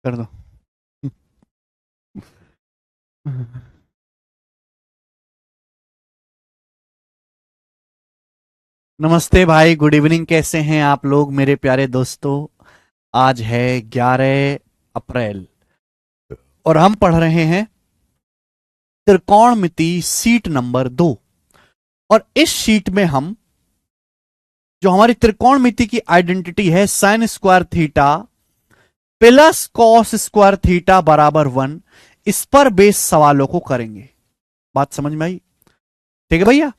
कर दो। नमस्ते भाई, गुड इवनिंग। कैसे हैं आप लोग मेरे प्यारे दोस्तों? आज है 11 अप्रैल और हम पढ़ रहे हैं त्रिकोणमिति सीट नंबर 2। और इस शीट में हम जो हमारी त्रिकोणमिति की आइडेंटिटी है sign square theta plus cos square theta बराबर 1, इस पर बेस सवालों को करेंगे। बात समझ में आई? ठीक है भैया।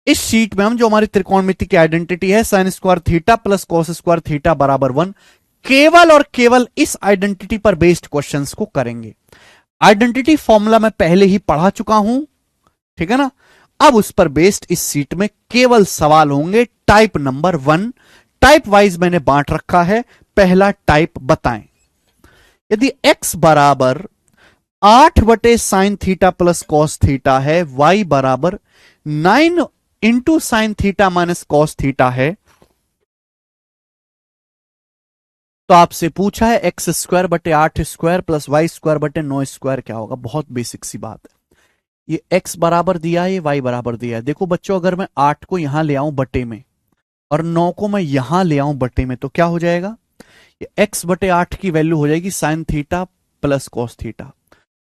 इस शीट में हम जो हमारी त्रिकोणमिति की आइडेंटिटी है sign square theta plus cos square theta बराबर 1, केवल और केवल इस आइडेंटिटी पर बेस्ड क्वेश्चंस को करेंगे। आइडेंटिटी फॉर्मूला मैं पहले ही पढ़ा चुका हूं, ठीक है ना। अब उस पर बेस्ड इस सीट में केवल सवाल होंगे टाइप नंबर 1। टाइप वाइज मैंने बांट रखा है। पहला टाइप बताएं। यदि x बराबर 8 बटे sine theta plus cos theta है, y बराबर 9 into sine theta minus cos theta है, तो आपसे पूछा है एक्स स्क्वायर बटे 8 स्क्वायर प्लस वाई स्क्वायर बटे 9 स्क्वायर क्या होगा। बहुत बेसिक सी बात है। ये x बराबर दिया है, ये y बराबर दिया है। देखो बच्चों, अगर मैं 8 को यहां ले आऊं बटे में और 9 को मैं यहां ले आऊं बटे में, तो क्या हो जाएगा? ये x बटे 8 की वैल्यू हो जाएगी sine theta plus cos theta.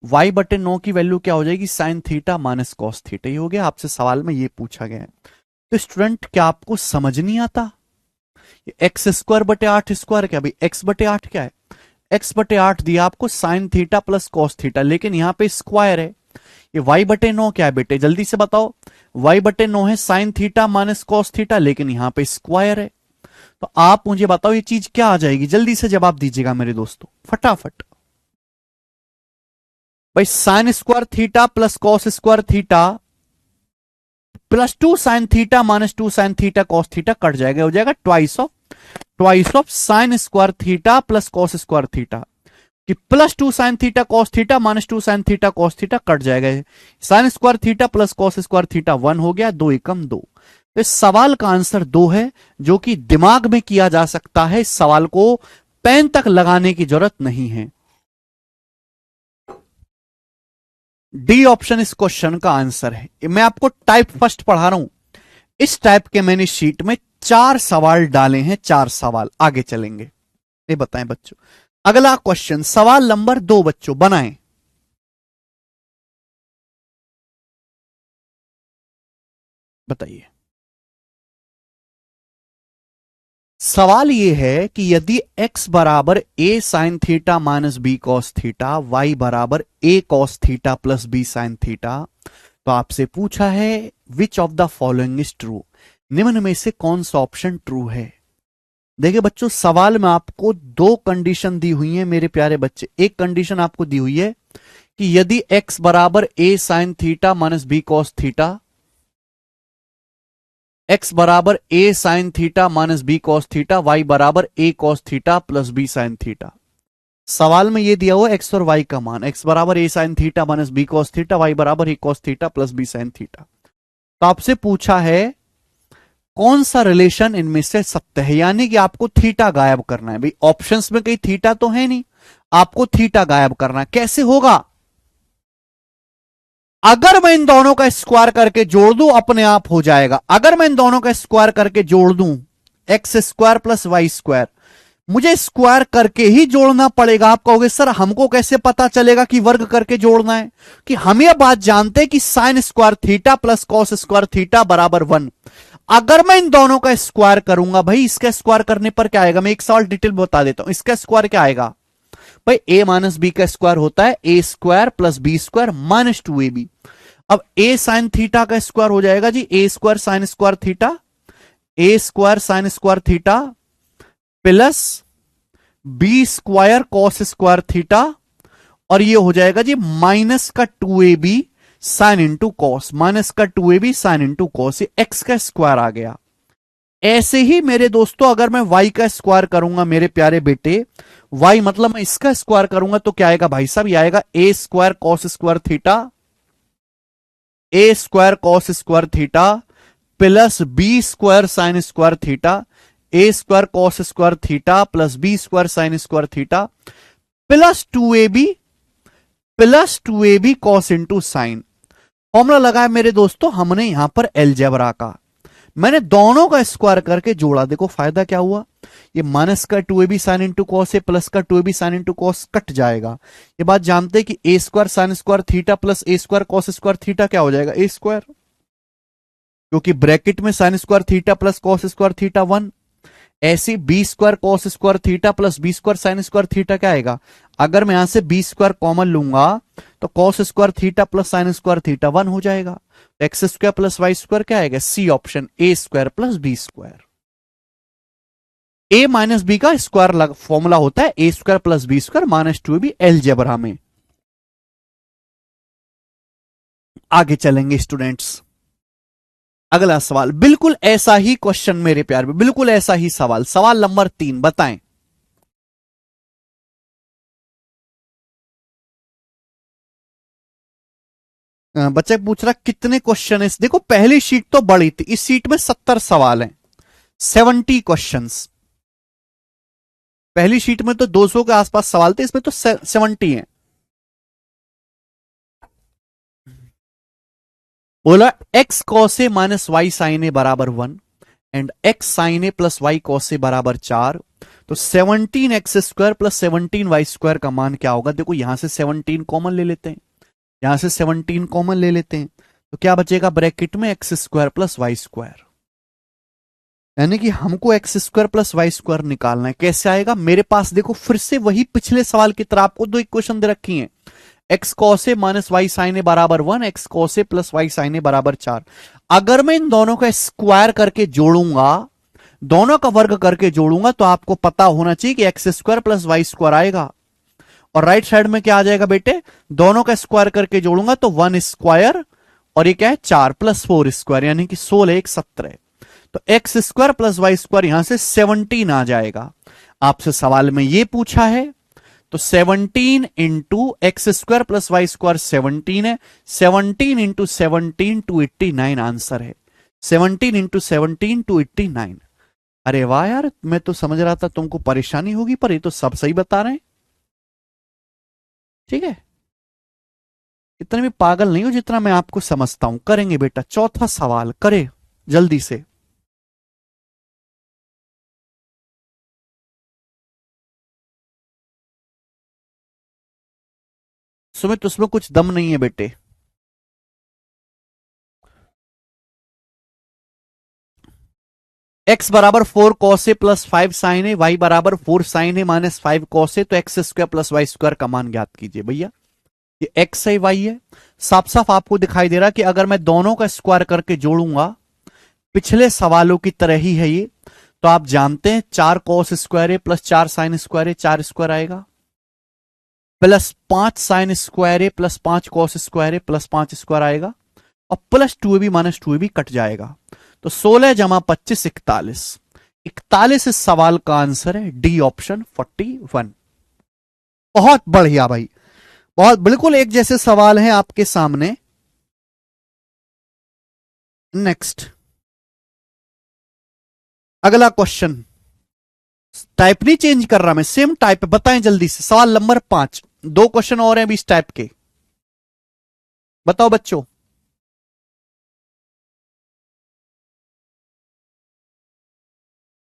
y बटे 9 की वैल्यू क्या हो जाएगी? Sign theta minus cos theta. ये हो गया। आपसे सवाल में ये पूछा गया है। तो स्टूडेंट, क्या आपको समझ नहीं आता? एक्स स्क्वायर बटे 8 स्क्वायर क्या भाई? एक्स बटे 8 क्या है? एक्स बटे 8 दिया आपको sine theta plus cos theta, लेकिन यहां पे स्क्वायर है। ये वाई बटे 9 क्या है बेटे? जल्दी से बताओ। वाई बटे 9 है sign theta minus cos theta, लेकिन यहां पे स्क्वायर है। तो आप मुझे बताओ ये चीज क्या आ जाएगी? जल्दी से जवाब दीजिएगा मेरे दोस्तों, फटाफट। भाई sine square theta plus cos square theta plus 2 sine theta minus 2 sine theta cos theta cut जाएगा, हो जाएगा twice of sine square theta plus cos square theta. कि plus 2 sine theta cos theta minus 2 sine theta cos theta cut जाएगा। Sine square theta plus cos square theta 1 हो गया। 2 एकम 2। तो इस सवाल का आंसर 2 है, जो कि दिमाग में किया जा सकता है। इस सवाल को पेन तक लगाने की जरूरत नहीं है। डी ऑप्शन इस क्वेश्चन का आंसर है। मैं आपको टाइप फर्स्ट पढ़ा रहा हूं। इस टाइप के मैंने शीट में 4 सवाल डाले हैं। 4 सवाल आगे चलेंगे। ये बताएं बच्चों। अगला क्वेश्चन सवाल नंबर 2 बच्चों बनाएं। बताइए। सवाल यह है कि यदि x बराबर a sine theta minus b cos theta, y बराबर a cos theta plus b sine theta, तो आपसे पूछा है which of the following is true. निम्न में से कौन सा ऑप्शन ट्रू है? देखिए बच्चों, सवाल में आपको 2 कंडीशन दी हुई है मेरे प्यारे बच्चे। एक कंडीशन आपको दी हुई है कि यदि x बराबर a sine theta minus b cos theta, x बराबर a sine theta minus b cos theta, y बराबर a cos theta plus b sine theta. सवाल में यह दिया हुआ x और y का मान। x बराबर a sine theta minus b cos theta, y बराबर a cos theta plus b sine theta. तो आपसे पूछा है कौन सा रिलेशन इनमें से सत्य है, यानी कि आपको थीटा गायब करना है। भाई ऑप्शंस में कहीं थीटा तो है नहीं, आपको थीटा गायब करना है। कैसे होगा? अगर मैं इन दोनों का स्क्वायर करके जोड़ दूं अपने आप हो जाएगा। अगर मैं इन दोनों का स्क्वायर करके जोड़ दूं, x square plus Y square, मुझे स्क्वायर करके ही जोड़ना पड़ेगा। आप कहोगे सर हमको कैसे पता चलेगा कि वर्ग करके जोड़ना है? कि हम यह बात जानते हैं कि sign square theta plus cos square theta बराबर 1। अगर मैं इन दोनों का स्क्वायर करूंगा, भाई इसका स्क्वायर करने पर क्या आएगा? मैं एक सवाल डिटेल बता देता हूं। इसका स्क्वायर क्या आएगा? भाई ए माइनस बी का स्क्वायर होता है A square plus B square minus 2ab। अब ए साइन थीटा का स्क्वायर हो जाएगा जी A square sine square theta, A square sine square theta plus B square cos square theta, और ये हो जाएगा जी माइनस का 2ab sign into cos, minus का 2ab साइन इंटू कॉस। ये एक्स का स्क्वायर आ गया। ऐसे ही मेरे दोस्तों अगर मैं y का स्क्वायर करूंगा मेरे प्यारे बेटे, y मतलब मैं इसका स्क्वायर करूंगा तो क्या आएगा भाई साहब? ये आएगा A square cos square theta, A square cos square theta plus B square sine square theta, A square cos square theta plus B square sine square theta plus two A B cos into sine. Formula लगाया मेरे दोस्तों हमने यहां पर algebra का, मैंने दोनों का स्क्वायर करके जोड़ा। देखो फायदा क्या हुआ, ये माइनस का two A B sine into cos है, प्लस का two A B sine into cos cut जाएगा। ये बात जानते हैं कि A square sine square theta plus A square cos square theta क्या हो जाएगा, ए स्क्वायर, क्योंकि ब्रैकेट में sine square theta plus cos square theta 1। ऐसी B square cos square theta plus B square sine square theta क्या आएगा, अगर मैं यहां से बी स्क्वायर कॉमन लूंगा तो cos square theta plus sine square theta 1 हो जाएगा। X square plus Y square क्या आएगा, C option, A square plus B square. A minus B का स्क्वायर फॉर्मूला होता है A square plus B square minus two B algebra में। आगे चलेंगे स्टूडेंट्स, अगला सवाल बिल्कुल ऐसा ही क्वेश्चन मेरे प्यार में, बिल्कुल ऐसा ही सवाल, सवाल नंबर 3 बताएं। बच्चा पूछ रहा कितने क्वेश्चन है, देखो पहली शीट तो बड़ी थी, इस शीट में 70 सवाल हैं, 70 क्वेश्चंस। पहली शीट में तो 200 के आसपास सवाल थे, इसमें तो 70 हैं। बोला x cos a minus y sine a बराबर 1 and x sine a plus y cos a बराबर 4। तो 17 x square plus 17 y square का मान क्या होगा। देखो यहां से 17 कॉमन ले लेते हैं, यहां से 17 कॉमन ले लेते हैं, तो क्या बचेगा ब्रैकेट में x square plus Y square, यानी कि हमको x square plus Y square निकालना है। कैसे आएगा, मेरे पास देखो फिर से वही पिछले सवाल की तरह आपको दो इक्वेशन दे रखी है, x cos a minus y sine a बराबर 1, x cos a plus Y sine a बराबर 4। अगर मैं इन दोनों का स्क्वायर करके जोड़ूंगा, दोनों का वर्ग करके जोड़ूंगा, तो आपको पता होना चाहिए कि x square plus Y square आएगा, और राइट साइड में क्या आ जाएगा बेटे, दोनों का स्क्वायर करके जोड़ूंगा तो 1 स्क्वायर और ये क्या है 4 प्लस 4 स्क्वायर, यानी कि 16 1 17। तो x square plus Y square यहां से 17 आ जाएगा। आपसे सवाल में ये पूछा है, तो 17 into x square plus Y square 17 है, 17 इंटू 17 289 आंसर है, 17 इंटू 17 289। अरे वाह यार, मैं तो समझ रहा था तुमको परेशानी होगी, पर ये तो सब सही बता रहे हैं। ठीक है, इतने भी पागल नहीं हो जितना मैं आपको समझता हूं। करेंगे बेटा चौथा सवाल, करे जल्दी से। सुमित उसमें कुछ दम नहीं है बेटे। एक्स बराबर 4 cos a plus 5 sine a, y बराबर 4 sine a minus 5 cos a, तो x square plus Y square का मान ज्ञात कीजिए। भैया ये एक्स है वाई है, साफ साफ आपको दिखाई दे रहा कि अगर मैं दोनों का स्क्वायर करके जोड़ूंगा, पिछले सवालों की तरह ही है ये, तो आप जानते हैं 4 कॉस स्क्वायर ए प्लस 4 साइन स्क्वायर ए, 4 स्क्वायर आएगा, प्लस 5 साइन स्क्वायर ए प्लस 5 कॉस स्क्वायर ए प्लस 5 स्क्वायर आएगा, और plus 2ab minus 2ab cut जाएगा। तो 16 जमा 25 41, 41 इस सवाल का आंसर है, डी ऑप्शन 41। बहुत बढ़िया भाई, बहुत बिल्कुल एक जैसे सवाल हैं आपके सामने। नेक्स्ट अगला क्वेश्चन, टाइप नहीं चेंज कर रहा मैं, सेम टाइप, बताएं जल्दी से। सवाल नंबर 5, 2 क्वेश्चन और हैं अभी इस टाइप के, बताओ बच्चों।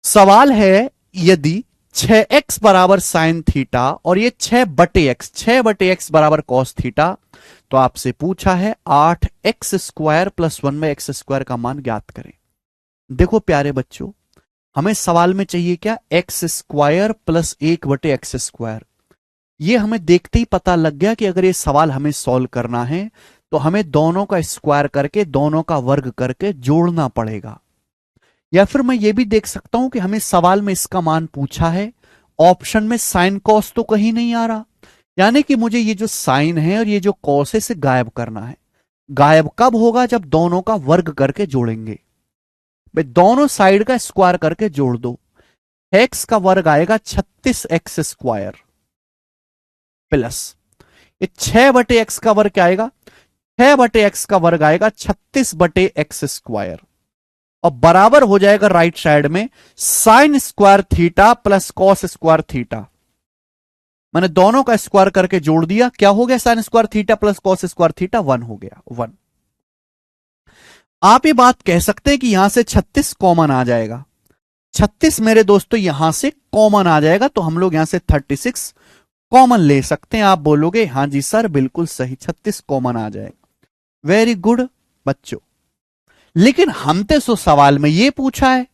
सवाल है यदि 6x बराबर साइन थीटा और ये 6/x बराबर कॉस थीटा, तो आपसे पूछा है 8x square plus 1/x square का मान ज्ञात करें। देखो प्यारे बच्चों, हमें सवाल में चाहिए क्या, x square plus 1/x square. ये हमें देखते ही पता लग गया कि अगर ये सवाल हमें सॉल्व करना है तो हमें दोनों का स्क्वायर करके, दोनों का वर्ग करके जोड़ना पड़ेगा। या फिर मैं ये भी देख सकता हूं कि हमें सवाल में इसका मान पूछा है, ऑप्शन में साइन कॉस तो कहीं नहीं आ रहा, यानी कि मुझे ये जो साइन है और ये जो कॉस है इसे गायब करना है। गायब कब होगा, जब दोनों का वर्ग करके जोड़ेंगे। भाई दोनों साइड का स्क्वायर करके जोड़ दो, एक्स का वर्ग आएगा 36x स्क्वायर, प्लस ये 6/x का वर्ग क्या आएगा, 6/x का वर्ग आएगा 36/x स्क्वायर, और बराबर हो जाएगा राइट साइड में sine square theta plus cos square theta. मैंने दोनों का स्क्वायर करके जोड़ दिया, क्या हो गया, sign square theta plus cos square theta 1 हो गया 1। आप ये बात कह सकते हैं कि यहां से 36 कॉमन आ जाएगा। 36 मेरे दोस्तों यहां से कॉमन आ जाएगा, तो हम लोग यहां से 36 कॉमन ले सकते हैं। आप बोलोगे हां जी सर बिल्कुल सही, 36 कॉमन आ जाएगा। वेरी गुड बच्चों। लेकिन हमने तो सवाल में ये पूछा है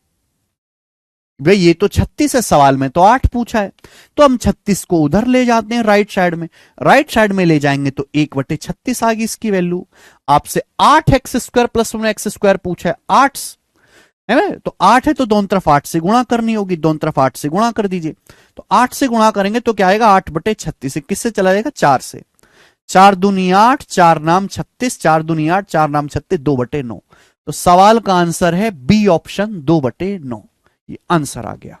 भाई, ये तो 36 है, सवाल में तो 8 पूछा है, तो हम 36 को उधर ले जाते हैं राइट साइड में। राइट साइड में ले जाएंगे तो 1/36 आ गई इसकी वैल्यू। आपसे 8x² + 1x² पूछा है, 8 है ना, तो 8 है तो दोनों तरफ 8 से गुणा करनी होगी, दोनों तरफ 8 से गुणा कर दीजिए। तो 8 से गुणा करेंगे तो क्या आएगा, 8/36 किससे चला जाएगा, 4 से। 4 दूनी 8, 4 नाम 36, 4 दूनी 8, 4 नाम 36, 2/9। तो सवाल का आंसर है बी ऑप्शन 2/9, ये आंसर आ गया।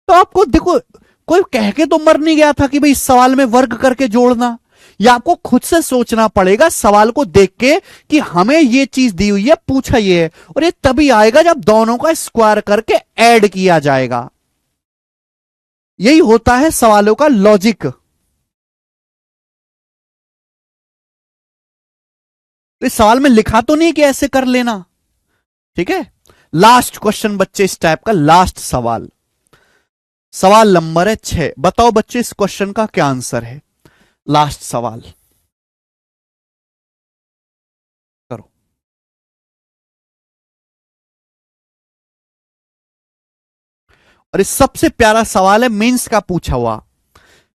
तो आपको देखो, कोई कह के तो मर नहीं गया था कि भाई इस सवाल में वर्ग करके जोड़ना, या आपको खुद से सोचना पड़ेगा सवाल को देख के कि हमें ये चीज दी हुई है, पूछा ये है, और ये तभी आएगा जब दोनों का स्क्वायर करके ऐड किया जाएगा। यही होता है सवालों का लॉजिक। तो इस सवाल में लिखा तो नहीं कि ऐसे कर लेना, ठीक है। लास्ट क्वेश्चन बच्चे, इस टाइप का लास्ट सवाल, सवाल नंबर है 6। बताओ बच्चे इस क्वेश्चन का क्या आंसर है, लास्ट सवाल करो। और इस सबसे प्यारा सवाल है, मेंस का पूछा हुआ।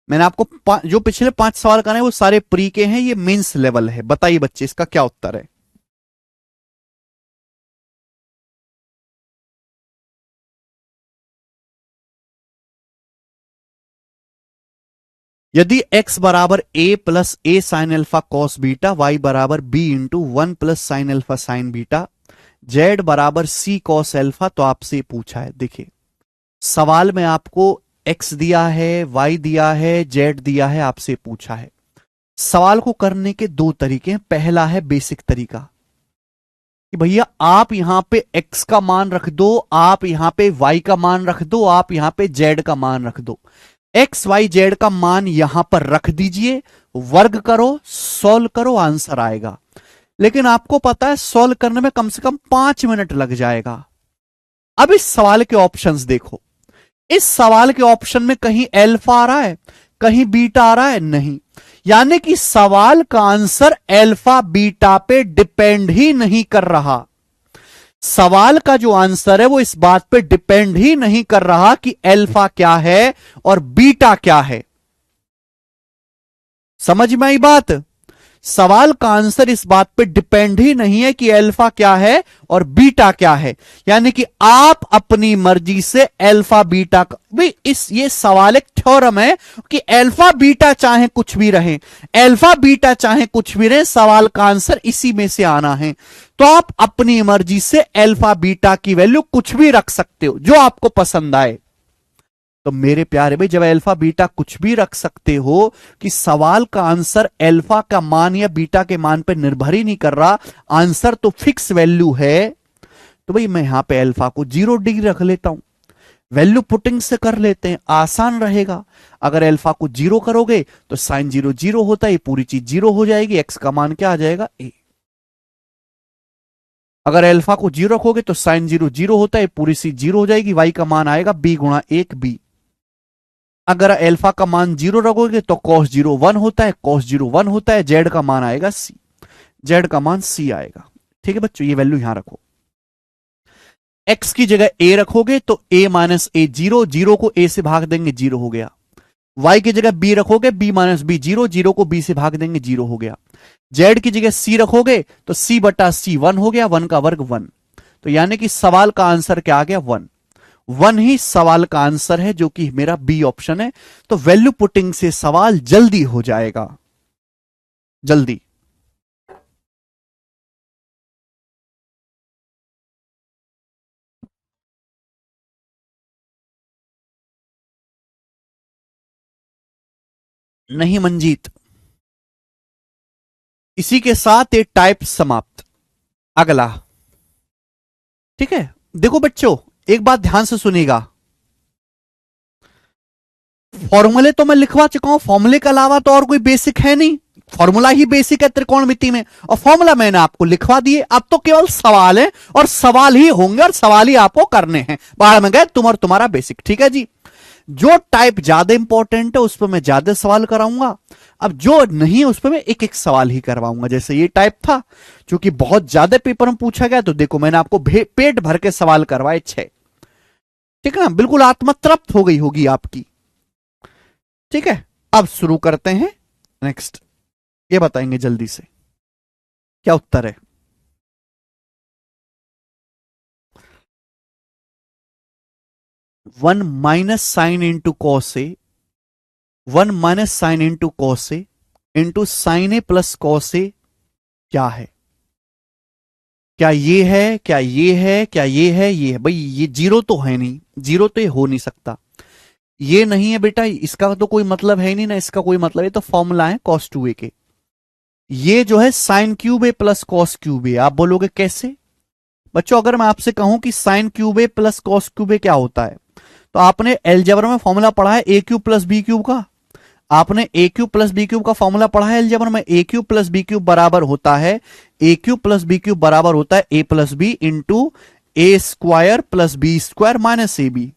मैंने आपको जो पिछले 5 सवाल कराए वो सारे प्री के हैं, ये मेंस लेवल है। बताइए बच्चे इसका क्या उत्तर है। यदि x बराबर a plus A sine alpha cos beta, y बराबर b into 1 plus sine alpha sign beta, z बराबर c कॉस अल्फा, तो आपसे पूछा है। देखिए सवाल में आपको x दिया है, y दिया है, z दिया है, आपसे पूछा है। सवाल को करने के दो तरीके हैं। पहला है बेसिक तरीका कि भैया आप यहां पे x का मान रख दो, आप यहां पे y का मान रख दो, आप यहां पे z का मान रख दो। एक्स वाई जेड का मान यहां पर रख दीजिए, वर्ग करो, सॉल्व करो, आंसर आएगा। लेकिन आपको पता है सॉल्व करने में कम से कम 5 मिनट लग जाएगा। अब इस सवाल के ऑप्शंस देखो, इस सवाल के ऑप्शन में कहीं अल्फा आ रहा है, कहीं बीटा आ रहा है, नहीं। यानी कि सवाल का आंसर अल्फा बीटा पे डिपेंड ही नहीं कर रहा। सवाल का जो आंसर है वो इस बात पे डिपेंड ही नहीं कर रहा कि अल्फा क्या है और बीटा क्या है। समझ में आई बात। सवाल का आंसर इस बात पे डिपेंड ही नहीं है कि अल्फा क्या है और बीटा क्या है। यानी कि आप अपनी मर्जी से अल्फा बीटा का भी, इस ये सवाल एक थ्योरम है कि अल्फा बीटा चाहे कुछ भी रहे, अल्फा बीटा चाहे कुछ भी रहे, सवाल का आंसर इसी में से आना है। तो आप अपनी मर्जी से अल्फा बीटा की वैल्यू कुछ भी रख सकते हो जो आपको पसंद आए। तो मेरे प्यारे भाई जब अल्फा बीटा कुछ भी रख सकते हो कि सवाल का आंसर अल्फा का मान या बीटा के मान पर निर्भर ही नहीं कर रहा, आंसर तो फिक्स वैल्यू है, तो भाई मैं यहां पे अल्फा को 0 डिग्री रख लेता हूं। वैल्यू पुटिंग से कर लेते हैं, आसान रहेगा। अगर अल्फा को 0 करोगे तो साइन 0 0 होता है, ये पूरी चीज 0 हो जाएगी, एक्स का मान क्या आ जाएगा, ए। अगर अल्फा को 0 रखोगे तो साइन 0 0 होता है, पूरी चीज 0 हो जाएगी, वाई का मान आएगा b गुणा 1 b। अगर अल्फा का मान 0 रखोगे तो cos 0 1 होता है, cos 0 1 होता है, z का मान आएगा c, z का मान c आएगा। ठीक है बच्चों, ये वैल्यू यहां रखो। x की जगह a रखोगे तो a माइनस ए 0, 0 को a से भाग देंगे 0 हो गया। y की जगह b रखोगे, b माइनस बी 0, 0 को b से भाग देंगे 0 हो गया। z की जगह c रखोगे तो c बटा c 1 हो गया, 1 का वर्ग 1। तो यानी कि सवाल का आंसर क्या आ गया, 1। 1 ही सवाल का आंसर है जो कि मेरा बी ऑप्शन है। तो वैल्यू पुटिंग से सवाल जल्दी हो जाएगा, जल्दी। नहीं मंजीत, इसी के साथ ये टाइप समाप्त। अगला, ठीक है। देखो बच्चों एक बात ध्यान से सुनिएगा, फॉर्मूले तो मैं लिखवा चुका हूं, फॉर्मूले के अलावा तो और कोई बेसिक है नहीं, फॉर्मूला ही बेसिक है त्रिकोणमिति में, और फॉर्मूला मैंने आपको लिखवा दिए। अब तो केवल सवाल है, और सवाल ही होंगे, और सवाल ही आपको करने हैं। बाहर में गए तुम और तुम्हारा बेसिक। ठीक है जी, जो टाइप ज्यादा इंपॉर्टेंट है उस पर मैं ज्यादा सवाल कराऊंगा, अब जो नहीं है उस पर मैं एक एक सवाल ही करवाऊंगा। जैसे ये टाइप था, क्योंकि बहुत ज्यादा पेपर में पूछा गया, तो देखो मैंने आपको पेट भर के सवाल करवाए 6। ठीक है ना, बिल्कुल आत्मा तृप्त हो गई होगी आपकी। ठीक है, अब शुरू करते हैं। नेक्स्ट ये बताएंगे जल्दी से क्या उत्तर है। 1 minus sine into cos A, 1 minus sine into cos A into sine a plus cos A क्या है? क्या ये है, क्या ये है, क्या ये है? ये है भाई, ये जीरो तो है नहीं, जीरो तो ये हो नहीं सकता। ये नहीं है बेटा, इसका तो कोई मतलब है नहीं ना, इसका कोई मतलब है, तो फॉर्मूला है cos 2a के। ये जो है sign cube a plus cos cube ए, आप बोलोगे कैसे? बच्चों अगर मैं आपसे कहूं कि sign cube a plus cos cube ए क्या होता है, तो आपने एलजेब्रा में फॉर्मूला पढ़ा है a cube plus b cube का। आपने a cube plus b cube का फॉर्मूला पढ़ा है एलजेब्रा में। A cube plus b cube बराबर होता है, a cube plus b cube बराबर होता है a plus b into a square plus B square minus a b,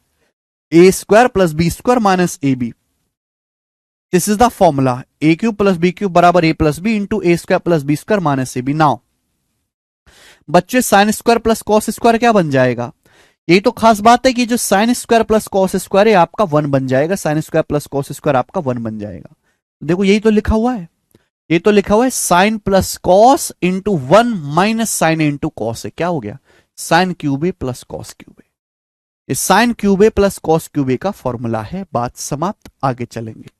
a square plus B square minus a b. This is the formula, a cube plus b cube बराबर a plus b into a square plus B square minus a b. Now बच्चे sine square plus cos square क्या बन जाएगा? यही तो खास बात है कि जो sign square plus cos square है आपका 1 बन जाएगा, sine square plus cos square आपका 1 बन जाएगा। देखो यही तो लिखा हुआ है, ये तो लिखा हुआ है sine plus cos into 1 minus sine into cos है। क्या हो गया? Sine cube a plus cos cube a. ये sine cube a plus cos cube a का फॉर्मूला है। बात समाप्त, आगे चलेंगे।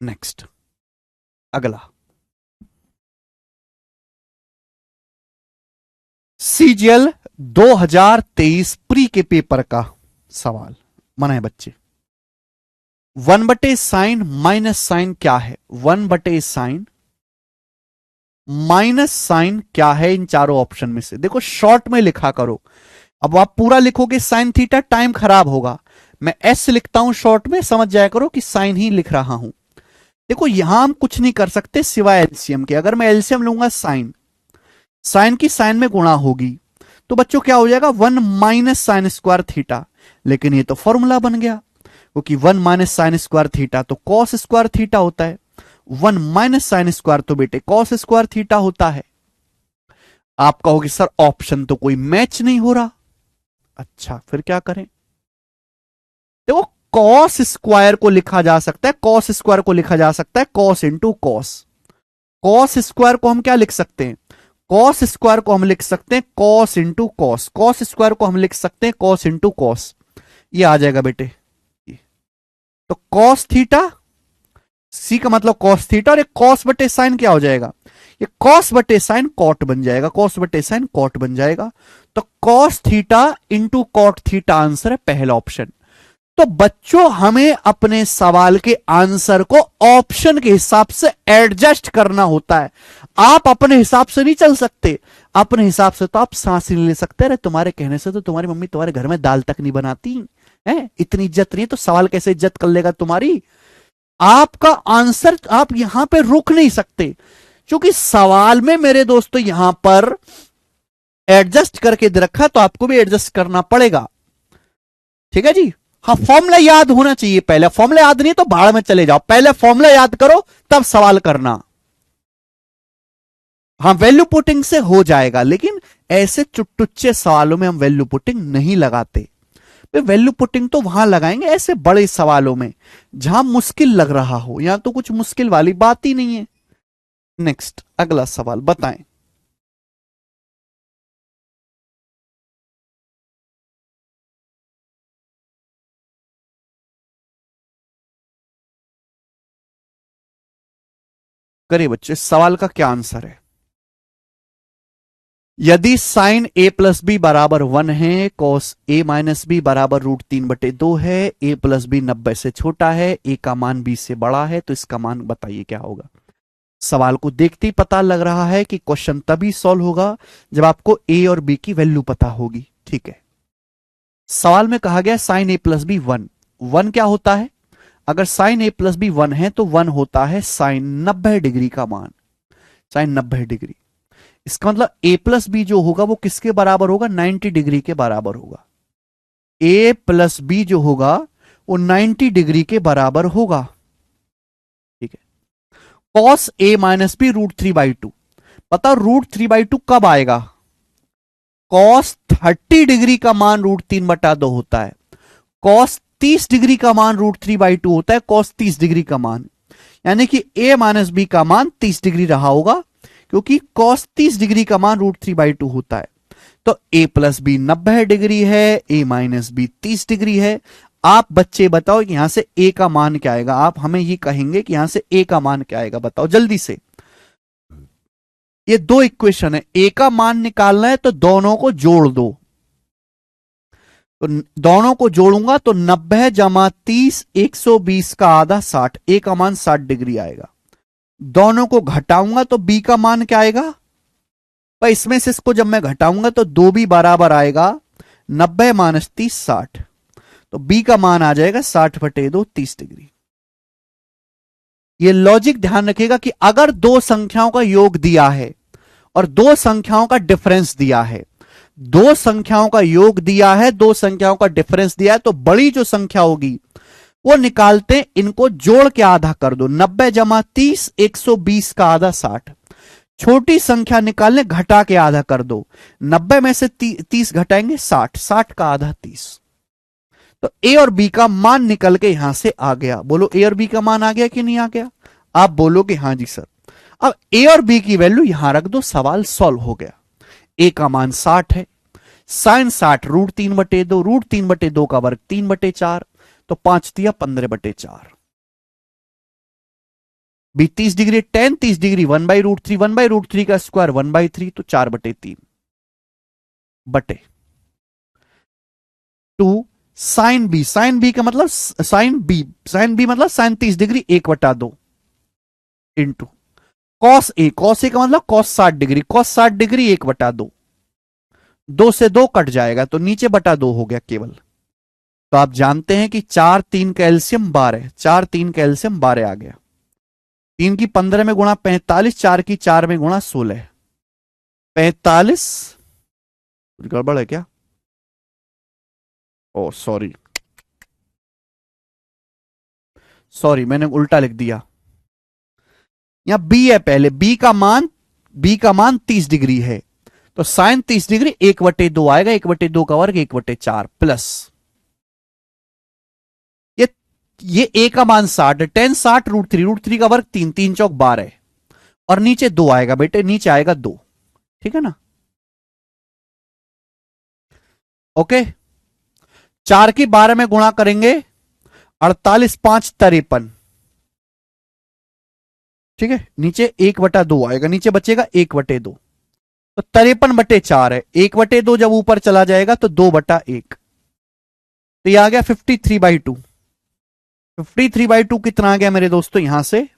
नेक्स्ट अगला सीजीएल 2023 प्री के पेपर का सवाल मना है बच्चे। 1/साइन माइनस साइन क्या है? 1/साइन माइनस साइन क्या है? इन चारों ऑप्शन में से देखो, शॉर्ट में लिखा करो। अब आप पूरा लिखोगे साइन थीटा, टाइम खराब होगा। मैं एस लिखता हूं शॉर्ट में, समझ जाया करो कि साइन ही लिख रहा हूं। देखो यहां हम कुछ नहीं कर सकते सिवाय एलसीएम के। अगर मैं एलसीएम लूंगा साइन, साइन की साइन में गुणा होगी, तो बच्चों क्या हो जाएगा? 1 माइनस साइन स्क्वायर थीटा। लेकिन ये तो फॉर्मूला बन गया, क्योंकि 1 माइनस साइन स्क्वायर थीटा तो कॉस स्क्वायर थीटा होता है, 1 माइनस साइन स्क्वायर तो बेटे कॉस स्क्वायर थीटा होता है। आप कहोगे सर ऑप्शन तो कोई मैच नहीं हो रहा। अच्छा फिर क्या करें? देखो कॉस स्क्वायर को लिखा जा सकता है, कॉस स्क्वायर को लिखा जा सकता है cos into cos. Cos square को हम क्या लिख सकते हैं? कॉस स्क्वायर को हम लिख सकते हैं cos into cos. Cos square को हम लिख सकते हैं कॉस इंटू कॉस। ये आ जाएगा बेटे। तो कॉस थीटा, सी का मतलब कॉस थीटा, और ये कॉस बटे साइन क्या हो जाएगा? ये कॉस बटे साइन कॉट बन जाएगा, कॉस बटे साइन कॉट बन जाएगा। तो cos theta into cot theta answer है पहला ऑप्शन। तो बच्चों हमें अपने सवाल के आंसर को ऑप्शन के हिसाब से एडजस्ट करना होता है। आप अपने हिसाब से नहीं चल सकते। अपने हिसाब से तो आप सांस नहीं ले सकते। अरे तुम्हारे कहने से तो तुम्हारी मम्मी तुम्हारे घर में दाल तक नहीं बनाती है, इतनी इज्जत नहीं, तो सवाल कैसे इज्जत कर लेगा तुम्हारी? आपका आंसर आप यहां पे रुक नहीं सकते, क्योंकि सवाल में मेरे दोस्तों यहां पर एडजस्ट करके दे रखा, तो आपको भी एडजस्ट करना पड़ेगा। ठीक है जी। हाँ फॉर्मूला याद होना चाहिए पहले। फॉर्मूला याद नहीं तो भाड़ में चले जाओ, पहले फॉर्मूला याद करो तब सवाल करना। हाँ वैल्यू पुटिंग से हो जाएगा, लेकिन ऐसे चुटचुच्चे सवालों में हम वैल्यू पुटिंग नहीं लगाते। वैल्यू पुटिंग तो वहां लगाएंगे ऐसे बड़े सवालों में जहां मुश्किल लग रहा हो। यहां तो कुछ मुश्किल वाली बात ही नहीं है। नेक्स्ट अगला सवाल बताएं। करिए बच्चे, सवाल का क्या आंसर है? यदि साइन ए प्लस बी बराबर 1 है, कॉस ए माइनस बी बराबर √3/2 है, ए प्लस बी 90 से छोटा है, ए का मान बी से बड़ा है, तो इसका मान बताइए क्या होगा? सवाल को देखते ही पता लग रहा है कि क्वेश्चन तभी सॉल्व होगा जब आपको ए और बी की वैल्यू पता होगी। ठीक है, सवाल में कहा गया साइन ए प्लस बी 1। 1 क्या होता है? अगर साइन ए प्लस बी 1 है तो 1 होता है साइन 90 डिग्री का मान, साइन 90 डिग्री। इसका मतलब ए प्लस बी जो होगा वो किसके बराबर होगा? 90 डिग्री के बराबर होगा। ए प्लस बी जो होगा वो 90 डिग्री के बराबर होगा। ठीक है। Cos a minus B √3/2। पता √3/2 कब आएगा? कॉस 30 डिग्री का मान √3/2 होता है। कॉस 30 डिग्री का मान √3/2 होता है। कॉस 30 डिग्री का मान, यानी कि a माइनस बी का मान 30 डिग्री रहा होगा, क्योंकि कॉस 30 डिग्री का मान √3/2 होता है। तो a प्लस बी 90 डिग्री है, a माइनस बी 30 डिग्री है। आप बच्चे बताओ कि यहां से a का मान क्या आएगा? आप हमें ये कहेंगे कि यहां से a का मान क्या आएगा, बताओ जल्दी से। ये दो इक्वेशन है, a का मान निकालना है तो दोनों को जोड़ दो। तो दोनों को जोड़ूंगा तो 90 जमा 30, 120 का आधा 60, ए का मान 60 डिग्री आएगा। दोनों को घटाऊंगा तो बी का मान क्या आएगा? पर इसमें से इसको जब मैं घटाऊंगा तो दो भी बराबर आएगा, 90 माइनस 30 60, तो बी का मान आ जाएगा 60/2 30 डिग्री। ये लॉजिक ध्यान रखिएगा कि अगर दो संख्याओं का योग दिया है और दो संख्याओं का डिफरेंस दिया है, दो संख्याओं का योग दिया है, दो संख्याओं का डिफरेंस दिया है, तो बड़ी जो संख्या होगी वो निकालते, इनको जोड़ के आधा कर दो। 90 जमा 30, 120 का आधा 60। छोटी संख्या निकालने, घटा के आधा कर दो। 90 में से 30 घटाएंगे 60, 60 का आधा 30। तो ए और बी का मान निकल के यहां से आ गया। बोलो ए और बी का मान आ गया कि नहीं आ गया? आप बोलोगे हाँ जी सर। अब ए और बी की वैल्यू यहां रख दो, सवाल सॉल्व हो गया। ए का मान 60 है, साइन 60 √3/2, √3/2 का वर्ग 3/4, तो 5 दिया 15/4। बी 30 डिग्री tan 30 डिग्री 1/√3, 1/√3 का स्क्वायर 1/3, तो 4/3 बटे 2 साइन बी। साइन बी का मतलब साइन बी मतलब sign 30 degree 1/2 into cos A. Cos A का मतलब कॉस 60 डिग्री, कॉस 60 डिग्री 1/2। 2 से 2 कट जाएगा तो नीचे बटा 2 हो गया केवल। तो आप जानते हैं कि 4 3 का एलसीएम 12, 4 3 का एलसीएम 12 आ गया। 3 की 15 में गुणा 45, 4 की 4 में गुणा 16, 45। गड़बड़ है क्या? ओ सॉरी मैंने उल्टा लिख दिया। यहां बी है पहले, बी का मान 30 डिग्री है, तो साइन 30 डिग्री 1/2 आएगा, 1/2 का वर्ग 1/4 प्लस ये ए का मान 60 है, tan 60 √3 का वर्ग 3, 3 चौक 12, और नीचे 2 आएगा बेटे, नीचे आएगा 2। ठीक है ना? ओके। 4 की 12 में गुणा करेंगे, 48 5 53। ठीक है, नीचे 1/2 आएगा, नीचे बचेगा 1/2, तो 53/4 है। 1/2 जब ऊपर चला जाएगा तो 2/1, तो यह आ गया 53/2। 53/2 कितना आ गया मेरे दोस्तों? यहां से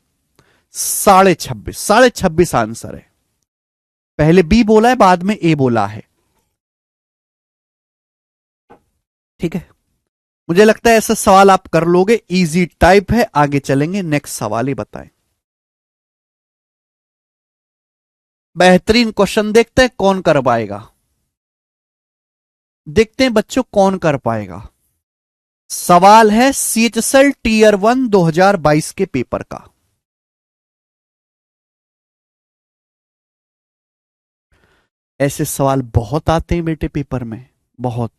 26.5, 26.5 आंसर है। पहले बी बोला है, बाद में ए बोला है। ठीक है, मुझे लगता है ऐसा सवाल आप कर लोगे, इजी टाइप है। आगे चलेंगे, नेक्स्ट सवाल ही बताएं। बेहतरीन क्वेश्चन देखते हैं कौन कर पाएगा। देखते हैं बच्चों कौन कर पाएगा। सवाल है CHSL Tier 1 2022 के पेपर का। ऐसे सवाल बहुत आते हैं बेटे पेपर में, बहुत।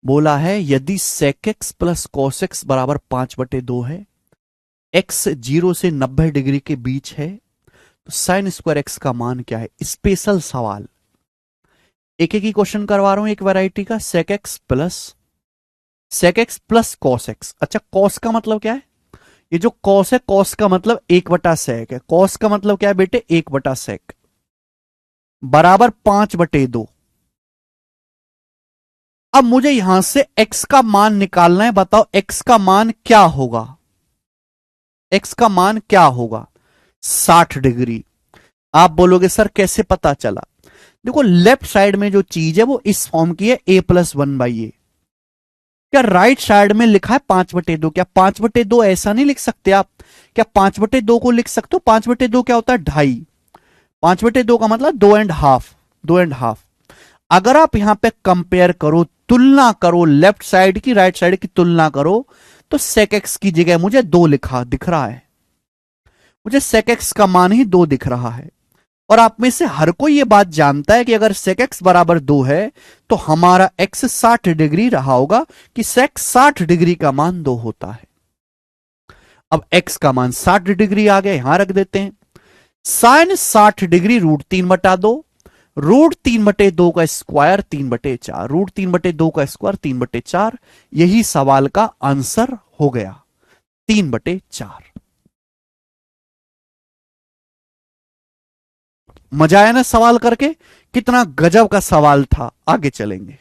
बोला है यदि sec x plus cos x बराबर 5/2 है, x 0 से 90 डिग्री के बीच है, तो साइन स्क्वायर x का मान क्या है? स्पेशल सवाल, एक एक ही क्वेश्चन करवा रहा हूं, एक वैरायटी का। sec x plus cos x। अच्छा, cos का मतलब क्या है? ये जो cos है, cos का मतलब 1/sec है। cos का मतलब क्या है बेटे? 1/sec बराबर 5/2। अब मुझे यहां से x का मान निकालना है। बताओ x का मान क्या होगा? x का मान क्या होगा? 60 डिग्री। आप बोलोगे सर कैसे पता चला? देखो लेफ्ट साइड में जो चीज है वो इस फॉर्म की है, a + 1/a। क्या राइट साइड में लिखा है 5/2? क्या 5/2 ऐसा नहीं लिख सकते आप? क्या 5/2 को लिख सकते हो? 5/2 क्या होता है? 2.5। 5/2 का मतलब 2.5, 2.5। अगर आप यहां पे कंपेयर करो, तुलना करो, लेफ्ट साइड की राइट साइड की तुलना करो, तो sec x की जगह मुझे 2 लिखा दिख रहा है। मुझे sec x का मान ही 2 दिख रहा है। और आप में से हर कोई ये बात जानता है कि अगर sec x बराबर 2 है तो हमारा x 60 डिग्री रहा होगा, कि sec 60 डिग्री का मान 2 होता है। अब x का मान 60 डिग्री आ गया, यहां रख देते हैं। sin 60 डिग्री √3/2, √3/2 का स्क्वायर 3/4, √3/2 का स्क्वायर 3/4। यही सवाल का आंसर हो गया, 3/4। मजा आया ना सवाल करके? कितना गजब का सवाल था। आगे चलेंगे।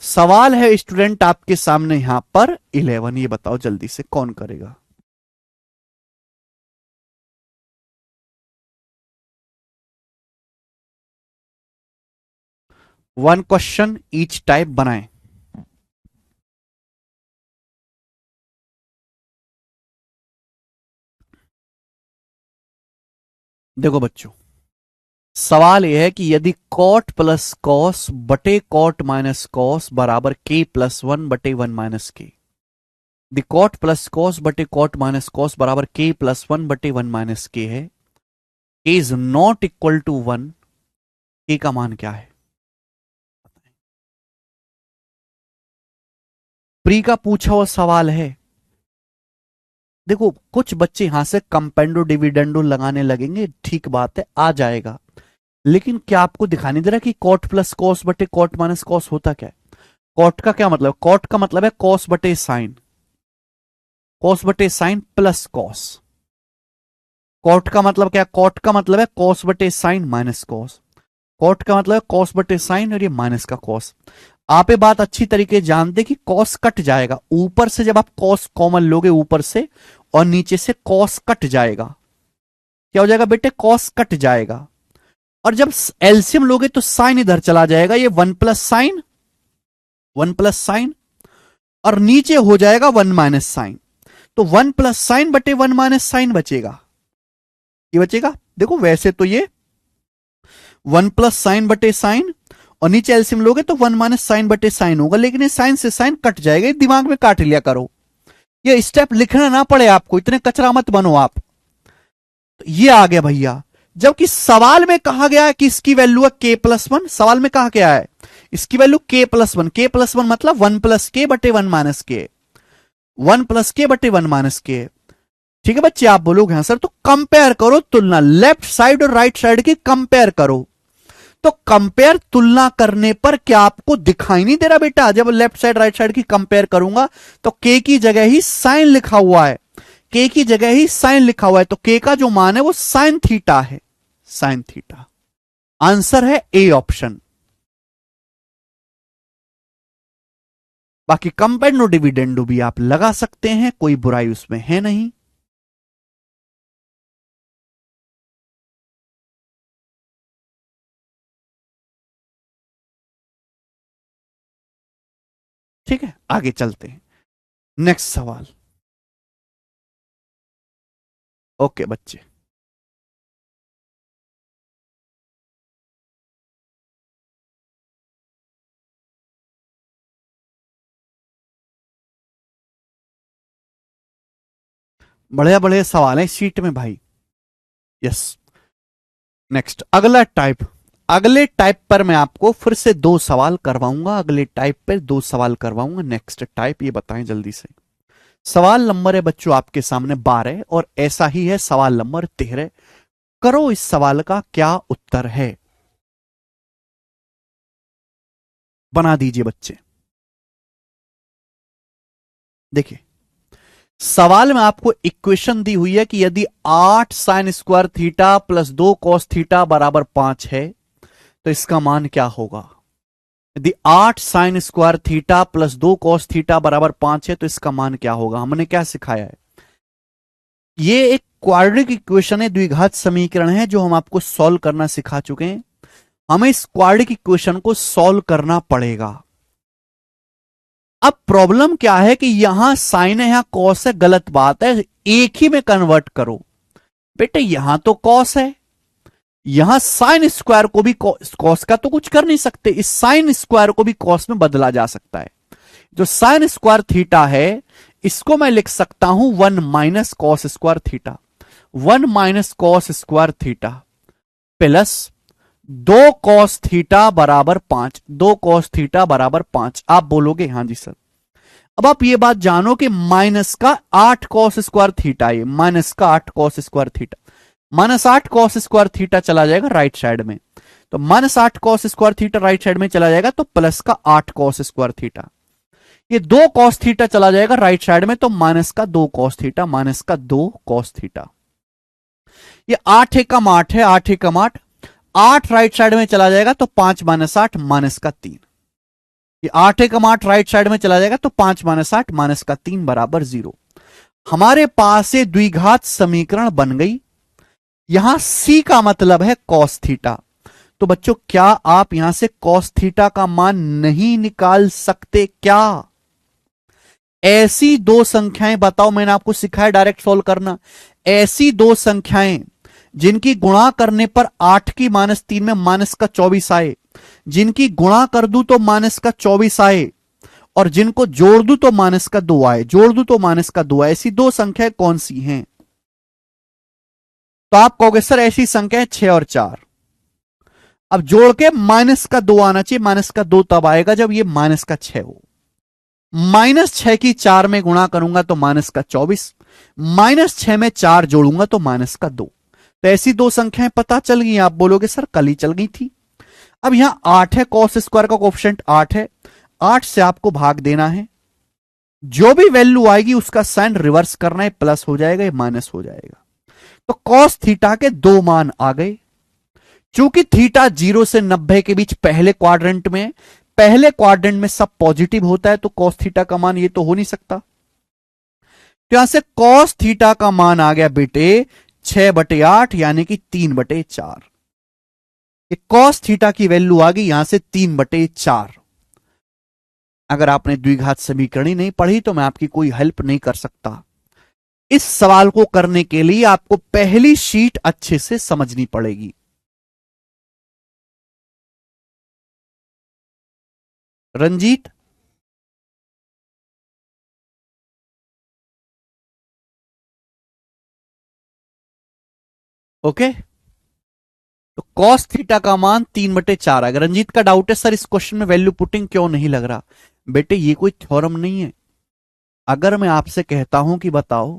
सवाल है स्टूडेंट आपके सामने यहां पर 11। ये बताओ जल्दी से कौन करेगा? वन क्वेश्चन ईच टाइप बनाएं। देखो बच्चों, सवाल यह है कि यदि कॉट प्लस कॉस बटे कॉट माइनस कॉस बराबर k plus 1/1 - k, the cot plus cos बटे कॉट माइनस कॉस बराबर k प्लस 1/1 - k है, k is not equal to 1, k का मान क्या है? प्री का पूछा हुआ सवाल है। देखो कुछ बच्चे यहां से कंपेंडो डिविडेंडो लगाने लगेंगे, ठीक बात है, आ जाएगा। लेकिन क्या आपको दिखाई नहीं दे रहा कि कॉट प्लस कॉस बटे कॉट माइनस कॉस होता क्या है? कॉट का क्या मतलब? कॉट का मतलब है कॉस बटे साइन, कॉस बटे साइन प्लस कॉस। कॉट का मतलब क्या? कॉट का मतलब है कॉस बटे साइन माइनस कॉस। कॉट का मतलब है कॉस बटे साइन और ये माइनस का कॉस। आप ये बात अच्छी तरीके जानते कि कॉस कट जाएगा ऊपर से, जब आप कॉस कॉमन लोगे ऊपर से और नीचे से कॉस कट जाएगा। क्या हो जाएगा बेटे? कॉस कट जाएगा। और जब एलसीएम लोगे तो साइन इधर चला जाएगा, ये 1 + साइन, 1 + साइन, और नीचे हो जाएगा 1 - साइन। तो 1 + साइन बटे 1 - साइन बचेगा, ये बचेगा। देखो वैसे तो ये 1 + साइन बटे साइन, और नीचे एलसीएम लोगे तो 1 - साइन बटे साइन होगा, लेकिन ये साइन से साइन कट जाएगा, ये दिमाग में काट लिया करो। ये स्टेप लिखना ना पड़े आपको, इतने कचरा मत बनो आप। तो ये आ गया भैया। जबकि सवाल में कहा गया है कि इसकी वैल्यू है k+1, सवाल में कहा गया है इसकी वैल्यू k+1, k+1 मतलब 1 + k बटे 1 - k, 1 + k बटे 1 - k। ठीक है बच्चे, आप बोलोगे हाँ सर, तो कंपेयर करो, तुलना, लेफ्ट साइड और राइट साइड की कंपेयर करो। तो कंपेयर, तुलना करने पर क्या आपको दिखाई नहीं दे रहा बेटा? जब लेफ्ट साइड राइट साइड की कंपेयर करूंगा तो के की जगह ही साइन लिखा हुआ है, के की जगह ही साइन लिखा हुआ है, तो के का जो मान है वो साइन थीटा है, साइन थीटा। आंसर है ए ऑप्शन। बाकी कंपेंडो डिविडेंडो भी आप लगा सकते हैं, कोई बुराई उसमें है नहीं। ठीक है, आगे चलते हैं। नेक्स्ट सवाल। ओके बच्चे, बढ़िया बढ़िया सवाल है शीट में भाई। यस। नेक्स्ट अगला टाइप। अगले टाइप पर मैं आपको फिर से 2 सवाल करवाऊंगा, अगले टाइप पर 2 सवाल करवाऊंगा। नेक्स्ट टाइप ये बताएं जल्दी से। सवाल नंबर है बच्चों आपके सामने 12, और ऐसा ही है सवाल नंबर 13। करो इस सवाल का क्या उत्तर है, बना दीजिए बच्चे। देखिए सवाल में आपको इक्वेशन दी हुई है कि यदि 8 sign square theta plus 2 cos theta बराबर 5 है तो इसका मान क्या होगा? यदि 8 sign square theta plus 2 cos theta बराबर 5 है तो इसका मान क्या होगा? हमने क्या सिखाया है? ये एक क्वाड्रेटिक इक्वेशन है, द्विघात समीकरण है, जो हम आपको सॉल्व करना सिखा चुके हैं। हमें इस क्वाड्रेटिक इक्वेशन को सॉल्व करना पड़ेगा। अब प्रॉब्लम क्या है कि यहां साइन है, यहां कॉस है, गलत बात है, एक ही में कन्वर्ट करो। बेटे यहां तो कॉस है, यहां साइन स्क्वायर को भी कॉस का तो कुछ कर नहीं सकते, इस साइन स्क्वायर को भी कॉस में बदला जा सकता है। जो साइन स्क्वायर थीटा है इसको मैं लिख सकता हूं 1 minus cos square theta, 1 minus cos square theta plus 2 cos theta बराबर 5, 2 कॉस थीटा बराबर 5। आप बोलोगे हां जी सर। अब आप ये बात जानो कि माइनस का 8 कॉस स्क्वायर थीटा, ये माइनस का 8 cos square theta, minus 8 cos square theta चला जाएगा राइट साइड में, तो minus 8 cos square theta right side में चला जाएगा, तो प्लस का 8 कॉस स्क्वायर थीटा, ये 2 कॉस थीटा चला जाएगा राइट साइड में, तो माइनस का 2 कॉस थीटा, माइनस का 2 कॉस थीटा। ये 8 एकम 8 है, 8 एकम 8, 8 राइट साइड में चला जाएगा तो 5 माइनस 8 माइनस का 3, ये 8 एकम 8 राइट साइड में चला जाएगा तो 5 माइनस 8 माइनस का 3 बराबर 0। हमारे पास ये द्विघात समीकरण बन गई। यहां सी का मतलब है कॉस थीटा, तो बच्चों क्या आप यहां से कॉस थीटा का मान नहीं निकाल सकते क्या? ऐसी दो संख्याएं बताओ, मैंने आपको सिखाया डायरेक्ट सॉल्व करना, ऐसी दो संख्याएं जिनकी गुणा करने पर 8 की माइनस 3 में माइनस का 24 आए, जिनकी गुणा कर दूं तो माइनस का 24 आए, और जिनको जोड़ दूं तो माइनस का 2 आए, जोड़ दूं तो माइनस का 2 आए, ऐसी दो संख्याएं कौन सी हैं? तो आप कहोगे सर ऐसी संख्याएं 6 और 4। अब जोड़ के माइनस का 2 आना चाहिए, माइनस का 2 तब आएगा जब ये माइनस का 6 हो। माइनस 6 की 4 में गुणा करूंगा तो माइनस का 24, माइनस 6 में 4 जोड़ूंगा तो माइनस का 2। तो ऐसी दो संख्याएं पता चल गई। आप बोलोगे सर कल ही चल गई थी। अब यहां 8 है, कॉस स्क्वायर का कोएफिशिएंट 8 है, 8 से आपको भाग देना है, जो भी वैल्यू आएगी उसका साइन रिवर्स करना है, प्लस हो जाएगा या माइनस हो जाएगा। तो कॉस थीटा के दो मान आ गए। चूंकि थीटा 0 से 90 के बीच पहले क्वाड्रेंट में, पहले क्वाड्रेंट में सब पॉजिटिव होता है, तो कॉस थीटा का मान ये तो हो नहीं सकता। तो यहां से कॉस थीटा का मान आ गया बेटे 6/8 यानी कि 3/4। ये कॉस थीटा की वैल्यू आ गई यहां से 3/4। अगर आपने द्विघात समीकरणी नहीं पढ़ी तो मैं आपकी कोई हेल्प नहीं कर सकता। इस सवाल को करने के लिए आपको पहली शीट अच्छे से समझनी पड़ेगी। रंजीत, ओके, तो कॉस थीटा का मान 3/4 अगर रंजीत का डाउट है सर इस क्वेश्चन में वैल्यू पुटिंग क्यों नहीं लग रहा, बेटे ये कोई थ्योरम नहीं है। अगर मैं आपसे कहता हूं कि बताओ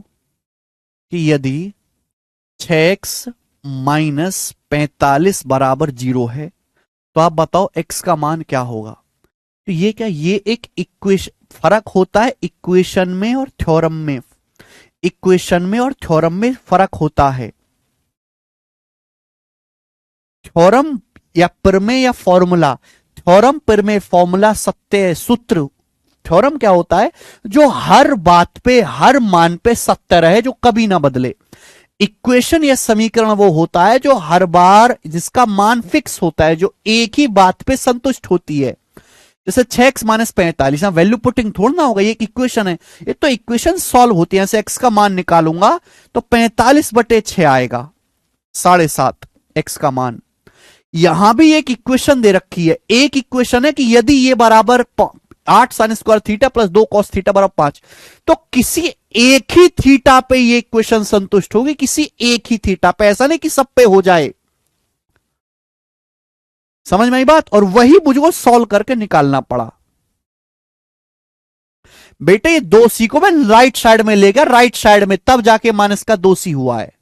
कि यदि 6x माइनस 45 बराबर 0 है तो आप बताओ x का मान क्या होगा। तो ये क्या, ये एक इक्वेशन, फर्क होता है इक्वेशन में और थ्योरम में, इक्वेशन में और थ्योरम में फर्क होता है। थ्योरम या प्रमेय या फॉर्मूला, थ्योरम प्रमेय फॉर्मूला सत्य सूत्र। थ्योरम क्या होता है, जो हर बात पे हर मान पे सत्य रहे, जो कभी ना बदले। इक्वेशन या समीकरण वो होता है जो हर बार जिसका मान फिक्स होता है, जो एक ही बात पे संतुष्ट होती है। जैसे 6x माइनस 45, वैल्यू पुटिंग थोड़ा ना होगा, ये एक इक्वेशन है, ये तो इक्वेशन सॉल्व होती है। जैसे x का मान निकालूंगा तो 45/6 आएगा, 7.5 x का मान। यहां भी एक इक्वेशन दे रखी है, एक इक्वेशन है कि यदि ये बराबर 8 sign square theta plus 2 cos theta बराबर 5, तो किसी एक ही थीटा पे ये इक्वेशन संतुष्ट होगी, किसी एक ही थीटा पे, ऐसा नहीं कि सब पे हो जाए। समझ में आई बात? और वही मुझको सॉल्व करके निकालना पड़ा। बेटे ये 2c को मैं राइट साइड में ले गया, राइट साइड में, तब जाके माइनस का 2c हुआ है।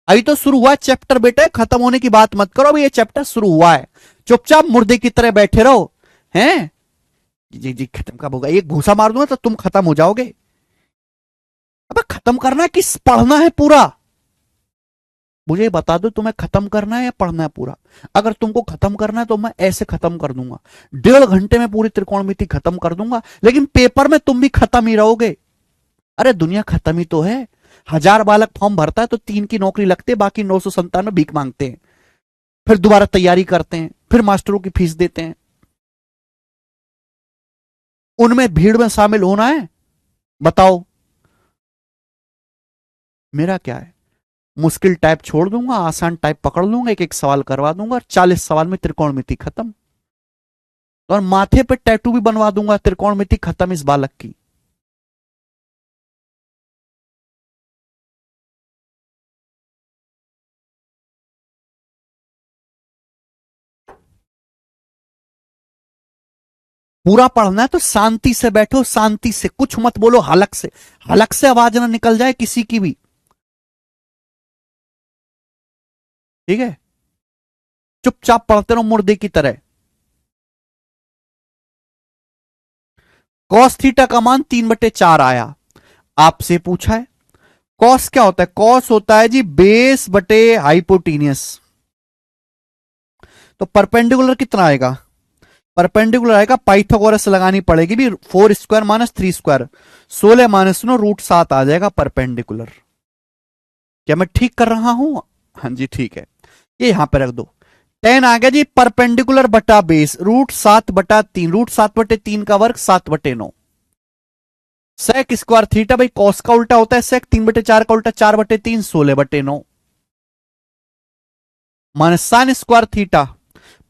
अभी तो शुरू हुआ है चैप्टर बेटे, खत्म होने की बात मत करो, अभी ये चैप्टर शुरू हुआ है। चुपचाप मुर्दे की तरह बैठे रहो। हैं जी जी, खत्म कब होगा? एक घूसा मार दूंगा तो तुम खत्म हो जाओगे। अब खत्म करना है कि पढ़ना है पूरा? मुझे बता दो तुम्हें खत्म करना है या पढ़ना है पूरा। अगर तुमको खत्म करना है तो मैं ऐसे खत्म कर दूंगा, 1.5 घंटे में पूरी त्रिकोणमिति खत्म कर दूंगा, लेकिन पेपर में तुम भी खत्म ही रहोगे। अरे दुनिया खत्म ही तो है। 1000 बालक फॉर्म भरता है तो 3 की नौकरी लगती है, बाकी 997 भीख मांगते हैं, फिर दोबारा तैयारी करते हैं, फिर मास्टरों की फीस देते हैं। उनमें भीड़ में शामिल होना है? बताओ, मेरा क्या है, मुश्किल टाइप छोड़ दूंगा, आसान टाइप पकड़ लूंगा, एक एक सवाल करवा दूंगा और 40 सवाल में त्रिकोणमिति खत्म। और माथे पे टैटू भी बनवा दूंगा, त्रिकोणमिति खत्म इस बालक की। पूरा पढ़ना है तो शांति से बैठो, शांति से, कुछ मत बोलो, हलक से आवाज ना निकल जाए किसी की भी, ठीक है? चुपचाप पढ़ते रहो मुर्दे की तरह। कॉस थीटा का मान 3/4 आया, आपसे पूछा है कॉस क्या होता है? कॉस होता है जी बेस बटे हाइपोटीनियस। तो परपेंडिकुलर कितना आएगा? परपेंडिकुलर आएगा, पाइथागोरस लगानी पड़ेगी भी, 4² माइनस 3², 16 माइनस 9 √7 आ जाएगा परपेंडिकुलर। क्या मैं ठीक कर रहा हूं? हाँ जी ठीक है, ये यहां पर रख दो। 10 आ गया जी परपेंडिकुलर बटा बेस, √7/3, √7/3 का वर्ग 7/9। सेक स्क्वायर थीटा, भाई कॉस का उल्टा होता है सेक, 3/4 का उल्टा 4/3, 16/9 minus sine square theta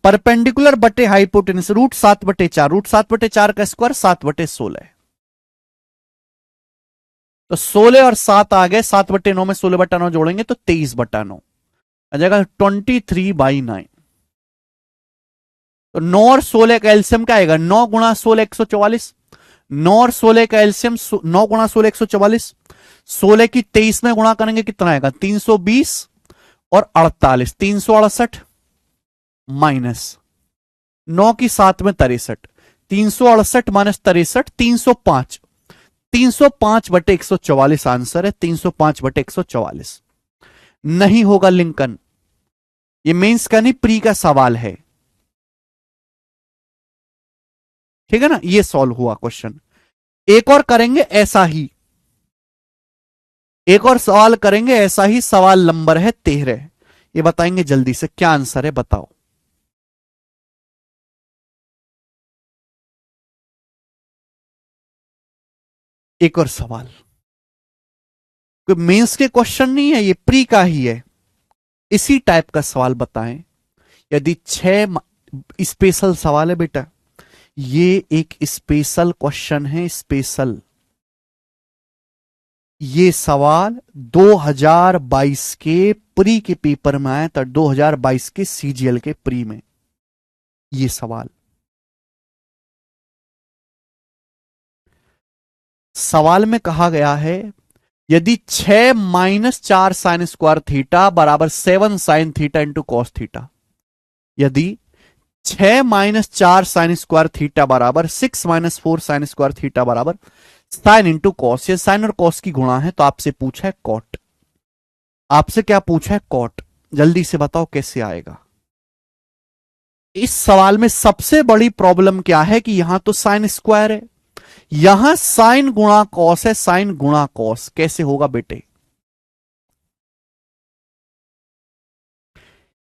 perpendicular बटे हाइपोटेनस, √7/4, √7/4 का स्क्वायर 7/16। तो 16 और 7 आ गए, 7/9 में 16/9 जोड़ेंगे तो 23/9 आ जाएगा, 23/9। तो 9 और 16 का एलसीएम क्या आएगा? 9 गुणा 16 144, 9 और 16 का एलसीएम 9 गुणा 16 144, 16 की 23 में गुणा करेंगे कितना आएगा? 320 और 48, 368 माइनस 9 की 7 में 63, 368 माइनस 63, 305, 305/144 आंसर है, 305/144। नहीं होगा लिंकन, ये मेंस का नहीं प्री का सवाल है, ठीक है ना? ये सॉल्व हुआ क्वेश्चन। एक और करेंगे ऐसा ही, एक और सवाल करेंगे ऐसा ही, सवाल नंबर है 13। ये बताएंगे जल्दी से क्या आंसर है, बताओ। एक और सवाल, कोई मेंस के क्वेश्चन नहीं है, ये प्री का ही है, इसी टाइप का सवाल बताएं। यदि 6 स्पेशल सवाल है बेटा, ये एक स्पेशल क्वेश्चन है, स्पेशल। ये सवाल 2022 के प्री के पेपर में आया था, 2022 के सीजीएल के प्री में ये सवाल। सवाल में कहा गया है यदि 6 माइनस 4 साइन स्क्वायर थीटा बराबर 7 sine theta into cos theta, यदि 6 माइनस 4 साइन स्क्वायर थीटा बराबर 6 माइनस 4 साइन स्क्वायर थीटा बराबर साइन इंटू कॉस, ये साइन और कॉस की गुणा है, तो आपसे पूछा है कॉट। आपसे क्या पूछा है? कॉट। जल्दी से बताओ कैसे आएगा। इस सवाल में सबसे बड़ी प्रॉब्लम क्या है कि यहां तो साइन स्क्वायर है, यहां साइन गुणा कॉस है, साइन गुणा कॉस कैसे होगा बेटे?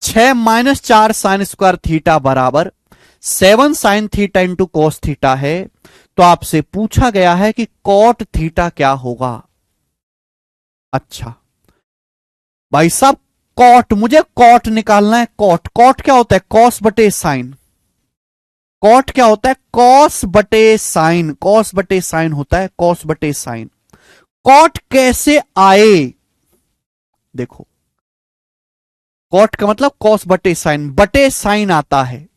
6 माइनस 4 साइन स्क्वायर थीटा बराबर 7 sine theta into cos theta है, तो आपसे पूछा गया है कि कॉट थीटा क्या होगा। अच्छा भाई साहब, कॉट, मुझे कॉट निकालना है। कॉट, कॉट क्या होता है? कॉस बटे साइन। कॉट क्या होता है? कॉस बटे साइन, कॉस बटे साइन होता है, कॉस बटे साइन। कॉट कैसे आए? देखो, कॉट का मतलब कॉस बटे साइन, बटे साइन आता है,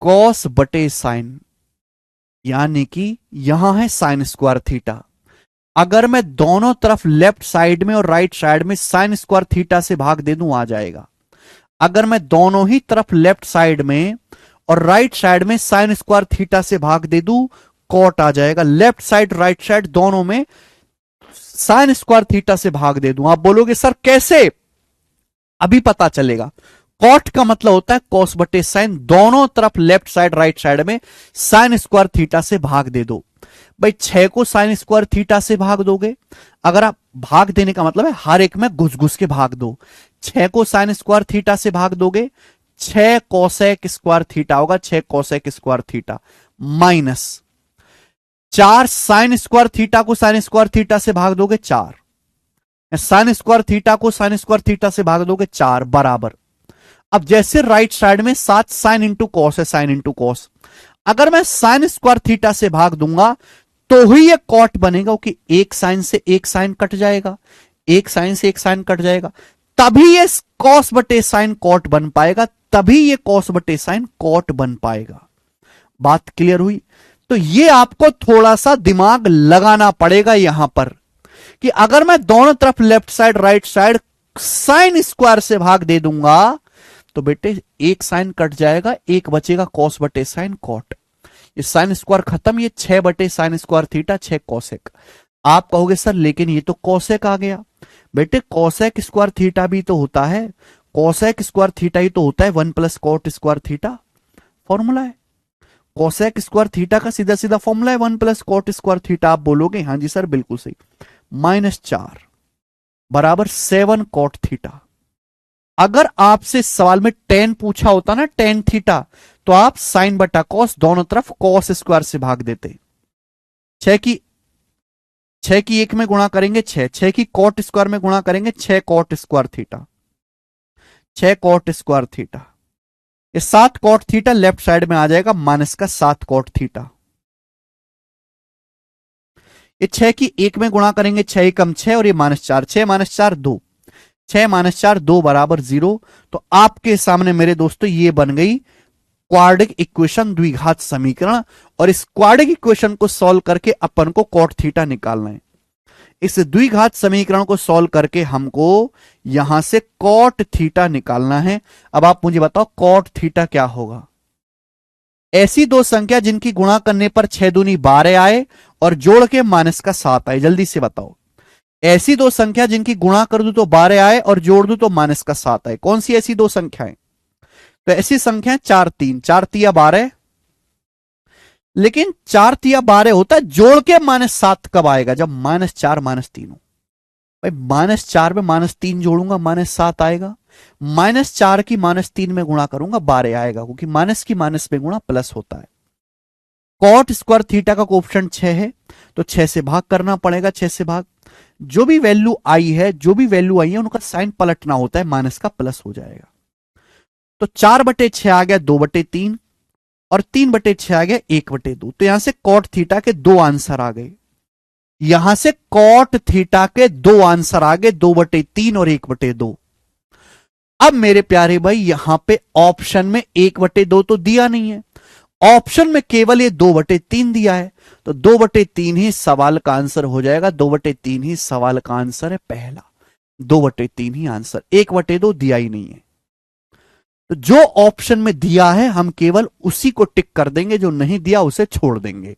कॉस बटे साइन, यानी कि यहां है साइन स्क्वायर थीटा। अगर मैं दोनों तरफ लेफ्ट साइड में और राइट साइड में साइन स्क्वायर थीटा से भाग दे दूं आ जाएगा। अगर मैं दोनों ही तरफ लेफ्ट साइड में और राइट साइड में साइन स्क्वायर थीटा से भाग दे दूं, कॉट आ जाएगा। लेफ्ट साइड राइट साइड दोनों में साइन स्क्वायर थीटा से भाग दे दूं। आप बोलोगे सर कैसे? अभी पता चलेगा। कॉट का मतलब होता है कॉस बटे साइन, दोनों तरफ लेफ्ट साइड राइट साइड में साइन स्क्वायर थीटा से भाग दे दो। भाई 6 को साइन स्क्वायर थीटा से भाग दोगे, अगर आप भाग देने का मतलब है हर एक में घुस घुस के भाग दो। 6 को साइन स्क्वायर थीटा से भाग दोगे, 6 कोसेक स्क्वायर थीटा होगा, 6 cosec square theta minus 4 sign square theta को साइन स्क्वायर थीटा से भाग दोगे 4, साइन स्क्वायर थीटा को साइन स्क्वायर थीटा से भाग दोगे 4 बराबर। अब जैसे राइट साइड में 7 साइन इंटू कॉस है, साइन इंटू कॉस, अगर मैं साइन स्क्वायर थीटा से भाग दूंगा तो ही ये कॉट बनेगा, कि एक साइन से एक साइन कट जाएगा, एक साइन से एक साइन कट जाएगा, तभी ये कॉस बटे साइन कॉट बन पाएगा, तभी ये कॉस बटे साइन कॉट बन पाएगा। बात क्लियर हुई? तो ये आपको थोड़ा सा दिमाग लगाना पड़ेगा यहां पर, कि अगर मैं दोनों तरफ left side right side sine square से भाग दे दूंगा तो बेटे एक साइन कट जाएगा, एक बचेगा कॉस बटे साइन कॉट। ये साइन स्क्वायर खत्म, ये 6 बटे साइन स्क्वायर थीटा 6 कॉसेक। आप कहोगे सर लेकिन ये तो कॉसेक आ गया। बेटे कॉसेक स्क्वायर थीटा भी तो होता है, कॉसेक स्क्वायर थीटा ही तो होता है 1 plus cot square theta, formula है। कॉसेक स्क्वायर थीटा का सीधा सीधा फॉर्मूला है 1 प्लस कॉट स्क्वायर थीटा। आप बोलोगे हाँ जी सर बिल्कुल सही, -4 बराबर 7 कॉट थीटा। अगर आपसे सवाल में tan पूछा होता ना, tan थीटा, तो आप साइन बटा कॉस दोनों तरफ कॉस स्क्वायर से भाग देते। 6 की 1 में गुणा करेंगे 6, 6 की कॉट स्क्वायर में गुणा करेंगे 6 cot square theta, 6 cot square theta. ये 7 कॉट थीटा लेफ्ट साइड में आ जाएगा माइनस का 7 कॉट थीटा। ये 6 की 1 में गुणा करेंगे 6 कम 6 और ये -4, 6 -4 2, 6 -4 2 बराबर 0। तो आपके सामने मेरे दोस्तों ये बन गई क्वाड्रिक इक्वेशन, द्विघात समीकरण। और इस क्वाड्रिक इक्वेशन को सॉल्व करके अपन को कॉट थीटा निकालना है। इस द्विघात समीकरण को सॉल्व करके हमको यहां से कॉट थीटा निकालना है। अब आप मुझे बताओ कॉट थीटा क्या होगा? ऐसी दो संख्या जिनकी गुणा करने पर 6 दूनी 12 आए और जोड़ के -7 आए, जल्दी से बताओ। ऐसी दो संख्या जिनकी गुणा कर दू तो 12 आए और जोड़ दू तो -7 आए, कौन सी ऐसी दो संख्याएं? तो ऐसी संख्या 4 3, 4 तिया 12, लेकिन 4 तिया 12 होता है, जोड़ के -7 कब आएगा? जब -4 -3 हो। भाई -4 में -3 जोड़ूंगा -7 आएगा, -4 की -3 में गुणा करूंगा 12 आएगा, क्योंकि माइनस की माइनस में गुणा प्लस होता है। कॉट स्क्वायर थीटा का कोएफिशिएंट 6 है, तो 6 से भाग करना पड़ेगा, 6 से भाग। जो भी वैल्यू आई है, जो भी वैल्यू आई है उनका साइन पलटना होता है, माइनस का प्लस हो जाएगा। तो 4/6 आ गया 2/3 और 3/6 आ गया 1/2। तो यहां से कॉट थीटा के 2 आंसर आ गए, यहां से कॉट थीटा के 2 आंसर आ गए, 2/3 और 1/2। अब मेरे प्यारे भाई यहां पे ऑप्शन में 1/2 तो दिया नहीं है, ऑप्शन में केवल ये 2/3 दिया है, तो 2/3 ही सवाल का आंसर हो जाएगा। 2/3 ही सवाल का आंसर है पहला, 2/3 ही आंसर, 1/2 दिया ही नहीं है। तो जो ऑप्शन में दिया है हम केवल उसी को टिक कर देंगे, जो नहीं दिया उसे छोड़ देंगे।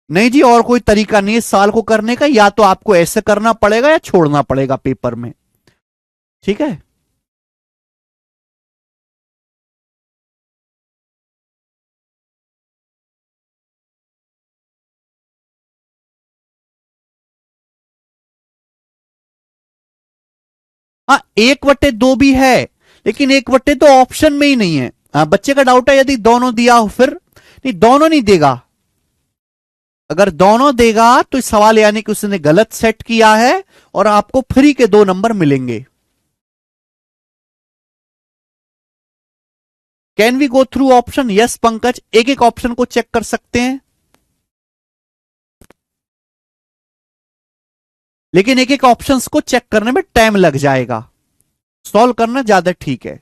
नहीं जी और कोई तरीका नहीं है साल को करने का, या तो आपको ऐसे करना पड़ेगा या छोड़ना पड़ेगा पेपर में, ठीक है। हाँ 1/2 भी है, लेकिन 1/2 ऑप्शन में ही नहीं है। बच्चे का डाउट है यदि दोनों दिया हो फिर, नहीं दोनों नहीं देगा। अगर दोनों देगा तो इस सवाल यानी कि उसने गलत सेट किया है और आपको फ्री के 2 नंबर मिलेंगे। Can we go through option? Yes Pankaj, एक एक ऑप्शन को चेक कर सकते हैं, लेकिन एक एक ऑप्शंस को चेक करने में टाइम लग जाएगा, सॉल्व करना ज्यादा ठीक है।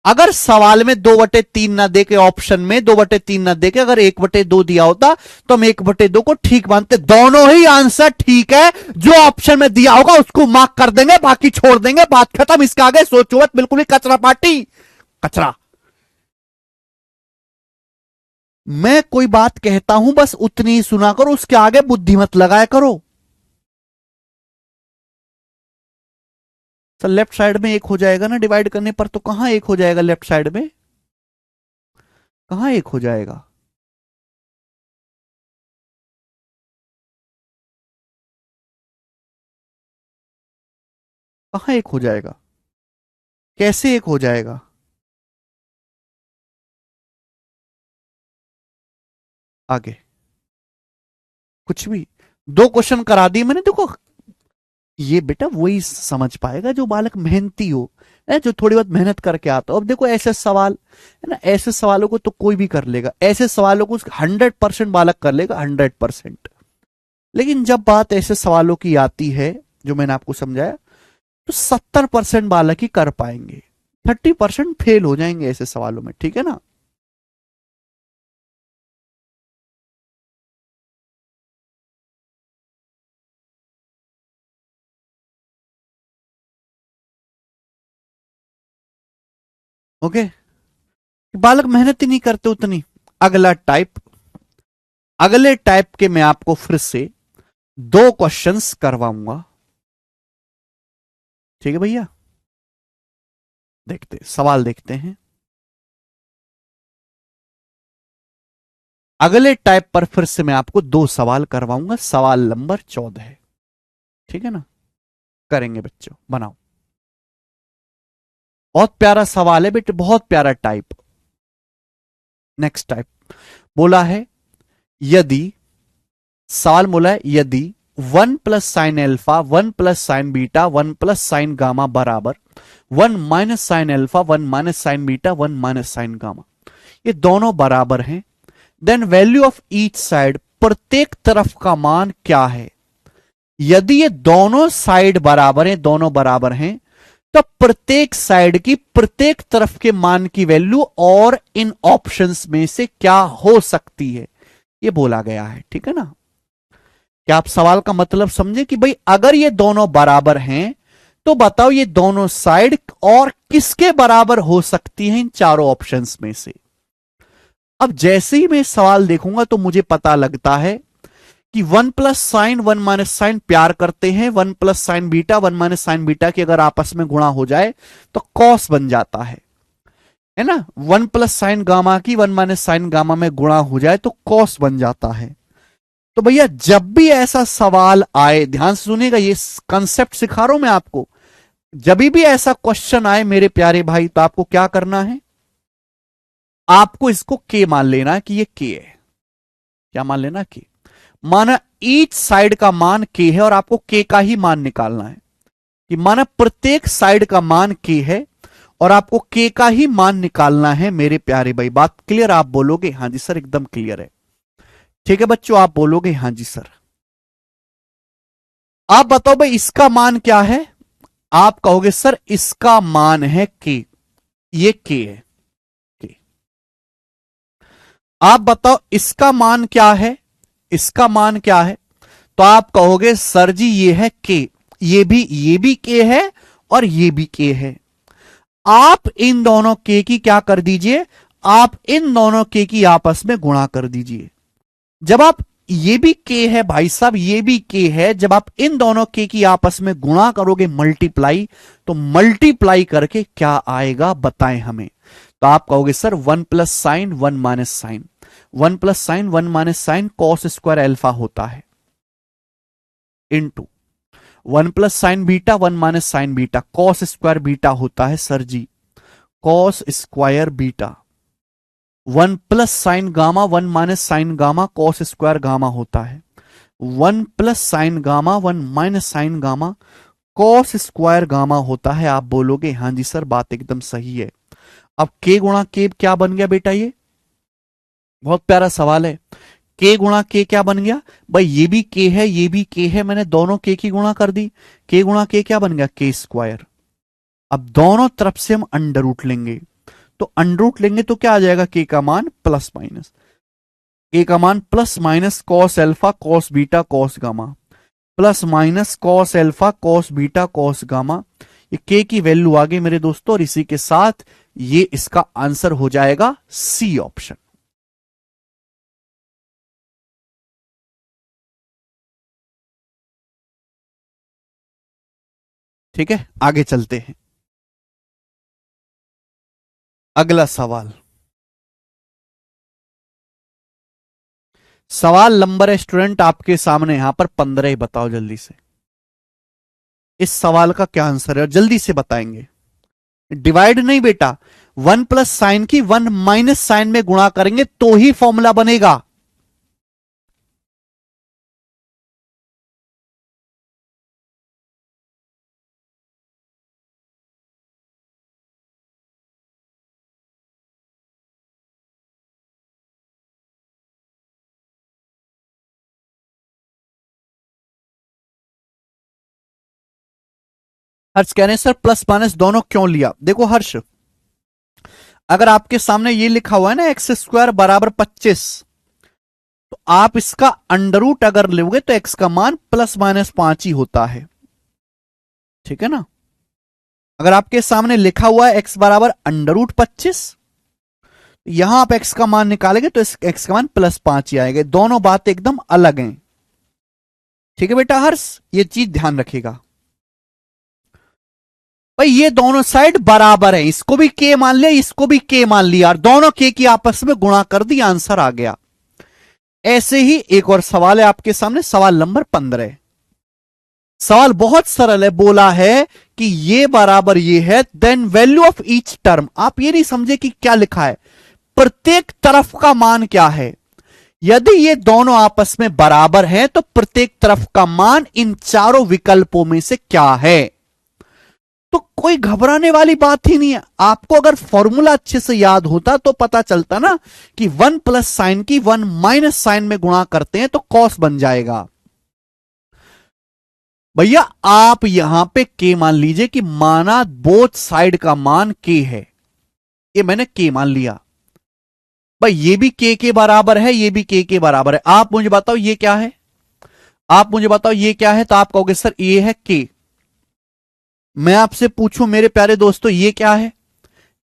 अगर सवाल में 2/3 ना दे के, ऑप्शन में 2/3 ना दे के अगर 1/2 दिया होता तो हम 1/2 को ठीक मानते। दोनों ही आंसर ठीक है, जो ऑप्शन में दिया होगा उसको मार्क कर देंगे, बाकी छोड़ देंगे, बात खत्म। इसके आगे सोचो मत, बिल्कुल ही कचरा पार्टी, कचरा। मैं कोई बात कहता हूं बस उतनी ही सुना करो, उसके आगे बुद्धि मत लगाया करो। सर लेफ्ट साइड में 1 हो जाएगा ना डिवाइड करने पर, तो कहां 1 हो जाएगा लेफ्ट साइड में, कहां 1 हो जाएगा? कहां एक हो जाएगा, कैसे एक हो जाएगा? आगे कुछ भी, दो क्वेश्चन करा दिए मैंने, देखो ये बेटा वही समझ पाएगा जो बालक मेहनती हो, जो थोड़ी बहुत मेहनत करके आता हो। अब देखो ऐसे सवाल है ना, ऐसे सवालों को तो कोई भी कर लेगा, ऐसे सवालों को 100% बालक कर लेगा, 100%। लेकिन जब बात ऐसे सवालों की आती है जो मैंने आपको समझाया, तो 70% बालक ही कर पाएंगे, 30% फेल हो जाएंगे ऐसे सवालों में, ठीक है ना। ओके, बालक मेहनत ही नहीं करते उतनी। अगला टाइप, अगले टाइप के मैं आपको फिर से दो क्वेश्चंस करवाऊंगा, ठीक है भैया। देखते सवाल देखते हैं। अगले टाइप पर फिर से मैं आपको दो सवाल करवाऊंगा, सवाल नंबर 14 है, ठीक है ना। करेंगे बच्चों, बनाओ। बहुत प्यारा सवाल है बेटे, बहुत प्यारा टाइप। नेक्स्ट टाइप बोला है, यदि, सवाल बोला है यदि 1 + sin α 1 + sin β 1 + sin γ बराबर 1 - sin α 1 - sin β 1 - sin γ, ये दोनों बराबर हैं, then value of each side, प्रत्येक तरफ का मान क्या है। यदि ये दोनों साइड बराबर हैं, दोनों बराबर हैं, तो प्रत्येक साइड की प्रत्येक तरफ के मान की वैल्यू और इन ऑप्शंस में से क्या हो सकती है, ये बोला गया है, ठीक है ना। क्या आप सवाल का मतलब समझे कि भाई अगर ये दोनों बराबर हैं तो बताओ ये दोनों साइड और किसके बराबर हो सकती हैं इन चारों ऑप्शंस में से। अब जैसे ही मैं सवाल देखूंगा तो मुझे पता लगता है कि 1 + sin 1 - sin प्यार करते हैं, 1 + sin β 1 - sin β की अगर आपस में गुणा हो जाए तो कॉस बन जाता है ना। 1 + sin γ की 1 - sin γ में गुणा हो जाए तो कॉस बन जाता है। तो भैया जब भी ऐसा सवाल आए, ध्यान से सुनिएगा, ये कंसेप्ट सिखा रहा हूं मैं आपको, जब भी ऐसा क्वेश्चन आए मेरे प्यारे भाई, तो आपको क्या करना है, आपको इसको के मान लेना कि ये के है। क्या मान लेना, के। माना ईच साइड का मान के है और आपको के का ही मान निकालना है, कि माना प्रत्येक साइड का मान के है और आपको के का ही मान निकालना है मेरे प्यारे भाई। बात क्लियर? आप बोलोगे हाँ जी सर एकदम क्लियर है, ठीक है बच्चों, आप बोलोगे हाँ जी सर। आप बताओ भाई इसका मान क्या है, आप कहोगे सर इसका मान है के, ये के है, के। आप बताओ इसका मान क्या है, इसका मान क्या है, तो आप कहोगे सर जी ये है के, ये भी के है और ये भी के है। आप इन दोनों के की क्या कर दीजिए, आप इन दोनों के की आपस में गुणा कर दीजिए। जब आप, ये भी के है भाई साहब, ये भी के है, जब आप इन दोनों के की आपस में गुणा करोगे मल्टीप्लाई, तो मल्टीप्लाई करके क्या आएगा बताएं हमें। तो आप कहोगे sir 1 + sin 1 - sin, 1 + sin 1 - sin cos square alpha होता है, into 1 + sin β 1 - sin β cos square beta होता है सर जी, cos square beta. 1 + sin γ 1 - sin γ cos square gamma होता है, 1 + sin γ 1 - sin γ cos square gamma होता है। आप बोलोगे हाँ जी सर बात एकदम सही है। अब के गुणा के क्या बन गया बेटा, ये बहुत प्यारा सवाल है। के गुणा के क्या बन गया भाई, ये भी के है ये भी के है, मैंने दोनों के की गुणा कर दी, के गुणा के क्या बन गया, के स्क्वायर। अब दोनों तरफ से हम अंडर रूट लेंगे, तो अंडर रूट लेंगे तो क्या आ जाएगा, के का मान प्लस माइनस, के का मान plus minus cos alpha cos beta cos gamma, plus minus cos alpha cos beta cos gamma. ये के की वैल्यू आ गई मेरे दोस्तों, और इसी के साथ ये इसका आंसर हो जाएगा सी ऑप्शन। ठीक है, आगे चलते हैं। अगला सवाल, सवाल नंबर है स्टूडेंट आपके सामने यहां पर 15 ही, बताओ जल्दी से। इस सवाल का क्या आंसर है और जल्दी से बताएंगे। डिवाइड नहीं बेटा, 1 प्लस साइन की 1 माइनस साइन में गुणा करेंगे तो ही फॉर्मूला बनेगा। हर्ष कह रहे हैं सर प्लस माइनस दोनों क्यों लिया। देखो हर्ष, अगर आपके सामने ये लिखा हुआ है ना एक्स स्क्वायर बराबर 25, तो आप इसका अंडर रूट अगर लोगे तो एक्स का मान प्लस माइनस 5 ही होता है, ठीक है ना। अगर आपके सामने लिखा हुआ है एक्स बराबर अंडर रूट 25, यहां आप एक्स का मान निकालेंगे तो इस एक्स का मान +5 ही आएगा। दोनों बातें एकदम अलग हैं, ठीक है बेटा हर्ष, ये चीज ध्यान रखिएगा। भाई ये दोनों साइड बराबर है, इसको भी के मान लिया इसको भी के मान लिया और दोनों के की आपस में गुणा कर दी, आंसर आ गया। ऐसे ही एक और सवाल है आपके सामने, सवाल नंबर 15। सवाल बहुत सरल है, बोला है कि ये बराबर ये है, then value of each term. आप ये नहीं समझे कि क्या लिखा है, प्रत्येक तरफ का मान क्या है। यदि ये दोनों आपस में बराबर हैं तो प्रत्येक तरफ का मान इन चारों विकल्पों में से क्या है। तो कोई घबराने वाली बात ही नहीं है। आपको अगर फॉर्मूला अच्छे से याद होता तो पता चलता ना कि 1 प्लस साइन की 1 माइनस साइन में गुणा करते हैं तो कॉस बन जाएगा। भैया आप यहां पे के मान लीजिए कि माना बोथ साइड का मान के है, ये मैंने के मान लिया। भाई ये भी के बराबर है, ये भी के बराबर है। आप मुझे बताओ ये क्या है, आप मुझे बताओ ये क्या है, तो आप कहोगे सर ये है के। मैं आपसे पूछूं मेरे प्यारे दोस्तों ये क्या है,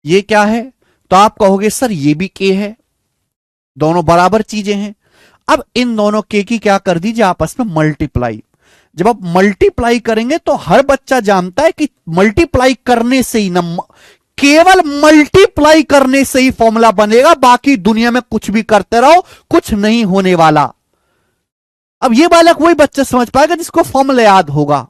ये क्या है, तो आप कहोगे सर ये भी के है। दोनों बराबर चीजें हैं। अब इन दोनों के की क्या कर दीजिए आपस में मल्टीप्लाई। जब आप मल्टीप्लाई करेंगे तो हर बच्चा जानता है कि मल्टीप्लाई करने से ही न, केवल मल्टीप्लाई करने से ही फॉर्मूला बनेगा, बाकी दुनिया में कुछ भी करते रहो कुछ नहीं होने वाला। अब ये बालक वही बच्चा समझ पाएगा जिसको फॉर्मूला याद होगा,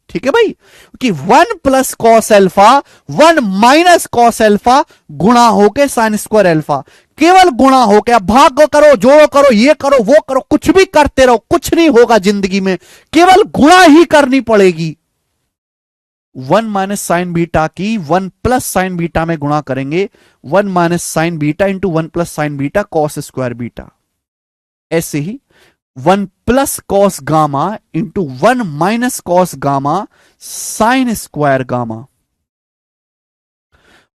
ठीक है भाई, कि 1 plus cos alpha 1 minus cos alpha गुणा होके साइन स्क्वायर एल्फा, केवल गुणा होके। अब भाग करो जोड़ो करो ये करो वो करो कुछ भी करते रहो कुछ नहीं होगा जिंदगी में, केवल गुणा ही करनी पड़ेगी। 1 माइनस साइन बीटा की 1 प्लस साइन बीटा में गुणा करेंगे, 1 minus sign beta into 1 plus sign beta cos square beta. ऐसे ही 1 plus cos gamma into 1 minus cos gamma sine square gamma,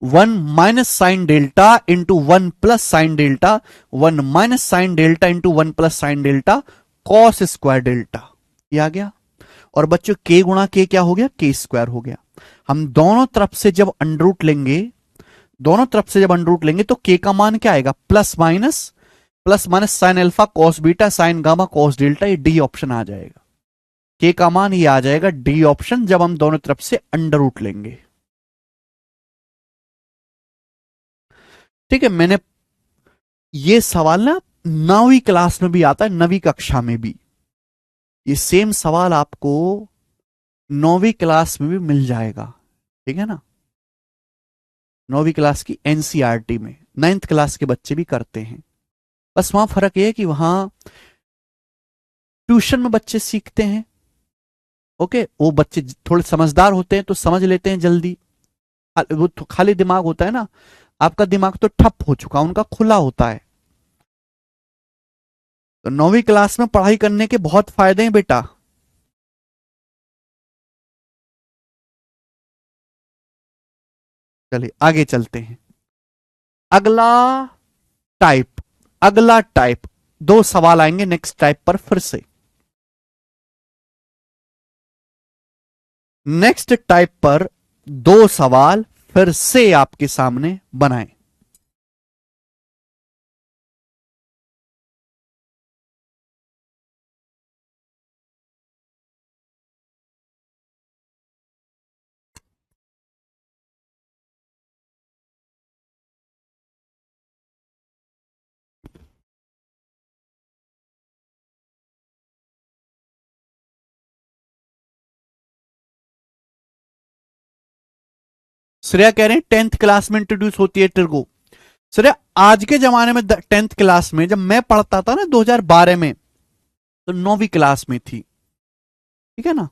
1 minus sine delta into 1 plus sine delta, 1 minus sine delta into 1 plus sine delta cos square delta. ये आ गया। और बच्चों के गुणा के क्या हो गया, के स्क्वायर हो गया। हम दोनों तरफ से जब अंडर रूट लेंगे, दोनों तरफ से जब अंडर रूट लेंगे तो के का मान क्या आएगा, plus minus sine alpha cos beta sine gamma cos delta, ये डी ऑप्शन आ जाएगा। के का मान ये आ जाएगा डी ऑप्शन जब हम दोनों तरफ से अंडर रूट लेंगे, ठीक है। मैंने ये सवाल ना 9वीं क्लास में भी आता है, 9वीं कक्षा में भी ये सेम सवाल आपको 9वीं क्लास में भी मिल जाएगा, ठीक है ना। 9वीं क्लास की एनसीईआरटी में 9th क्लास के बच्चे भी करते हैं। बस वहां फर्क यह है कि वहां ट्यूशन में बच्चे सीखते हैं, ओके, वो बच्चे थोड़े समझदार होते हैं तो समझ लेते हैं जल्दी। वो तो खाली दिमाग होता है ना, आपका दिमाग तो ठप हो चुका, उनका खुला होता है। तो 9वीं क्लास में पढ़ाई करने के बहुत फायदे हैं बेटा। चलिए आगे चलते हैं। अगला टाइप, अगला टाइप, दो सवाल आएंगे नेक्स्ट टाइप पर फिर से। नेक्स्ट टाइप पर दो सवाल फिर से आपके सामने बनाए। श्रेया कह रहे हैं 10th क्लास में इंट्रोड्यूस होती है ट्रिगो। श्रेया आज के जमाने में 10th क्लास में, जब मैं पढ़ता था ना 2012 में, तो 9वीं क्लास में थी, ठीक है ना।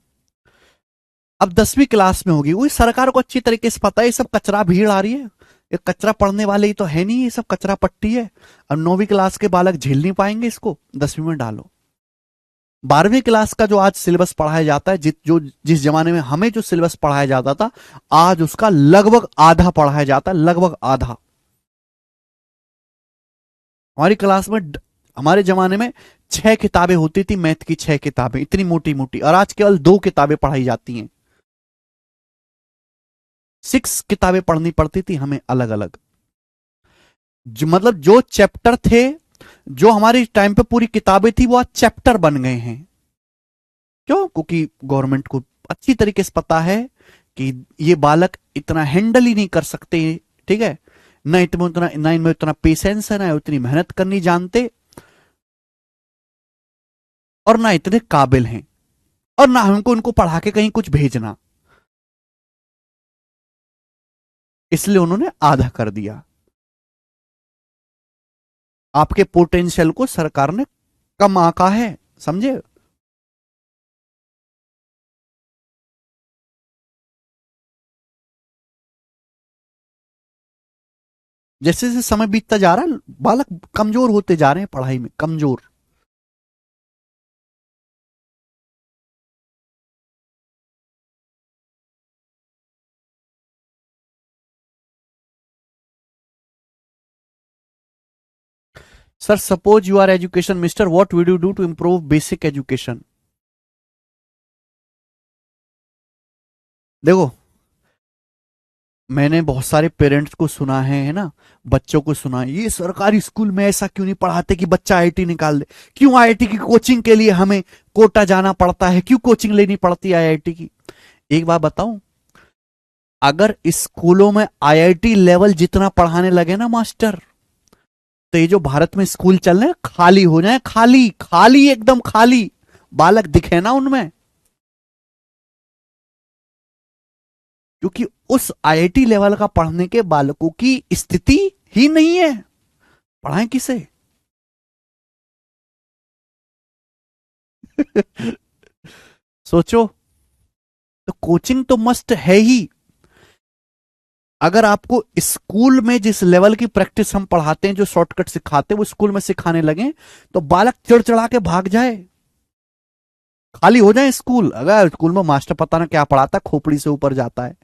अब 10वीं क्लास में होगी। वही सरकार को अच्छी तरीके से पता है ये सब कचरा भीड़ आ रही है, ये कचरा पढ़ने वाले ही तो है नहीं, ये सब कचरा पट्टी है। अब 9वीं क्लास के बालक झेल नहीं पाएंगे इसको, 10वीं में डालो। 12वीं क्लास का जो आज सिलेबस पढ़ाया जाता है, जिस जमाने में हमें जो सिलेबस पढ़ाया जाता था, आज उसका लगभग आधा पढ़ाया जाता है, लगभग आधा। हमारी क्लास में, हमारे जमाने में 6 किताबें होती थी, मैथ की 6 किताबें इतनी मोटी मोटी, और आज केवल 2 किताबें पढ़ाई जाती हैं। 6 किताबें पढ़नी पड़ती थी हमें अलग अलग। मतलब जो चैप्टर थे, जो हमारे टाइम पे पूरी किताबें थी, वो आज चैप्टर बन गए हैं। क्यों? क्योंकि गवर्नमेंट को अच्छी तरीके से पता है कि ये बालक इतना हैंडल ही नहीं कर सकते, ठीक है ना, इनमें उतना पेशेंस है, ना उतनी मेहनत करनी जानते, और ना इतने काबिल हैं, और ना हमको उनको पढ़ा के कहीं कुछ भेजना। इसलिए उन्होंने आधा कर दिया। आपके पोटेंशियल को सरकार ने कम आंका है, समझे। जैसे जैसे समय बीतता जा रहा है, बालक कमजोर होते जा रहे हैं, पढ़ाई में कमजोर। Sir suppose you are education minister, what would you do to improve basic education? देखो, मैंने बहुत सारे पेरेंट्स को सुना है ना, बच्चों को सुना है, ये सरकारी स्कूल में ऐसा क्यों नहीं पढ़ाते कि बच्चा आईआईटी निकाल दे, क्यों आईआईटी की कोचिंग के लिए हमें कोटा जाना पड़ता है, क्यों कोचिंग लेनी पड़ती है आईआईटी की। एक बात बताऊं, अगर स्कूलों में आईआईटी लेवल जितना पढ़ाने लगे ना मास्टर, तो ये जो भारत में स्कूल चल रहे हैं खाली हो जाए, खाली खाली एकदम खाली, बालक दिखे ना उनमें। क्योंकि उस आईआईटी लेवल का पढ़ने के बालकों की स्थिति ही नहीं है, पढ़ाएं किसे। सोचो, तो कोचिंग तो मस्ट है ही। अगर आपको स्कूल में जिस लेवल की प्रैक्टिस हम पढ़ाते हैं, जो शॉर्टकट सिखाते हैं, वो स्कूल में सिखाने लगे, तो बालक चिड़चिड़ा के भाग जाए, खाली हो जाए स्कूल। अगर स्कूल में मास्टर पता ना क्या पढ़ाता, खोपड़ी से ऊपर जाता है।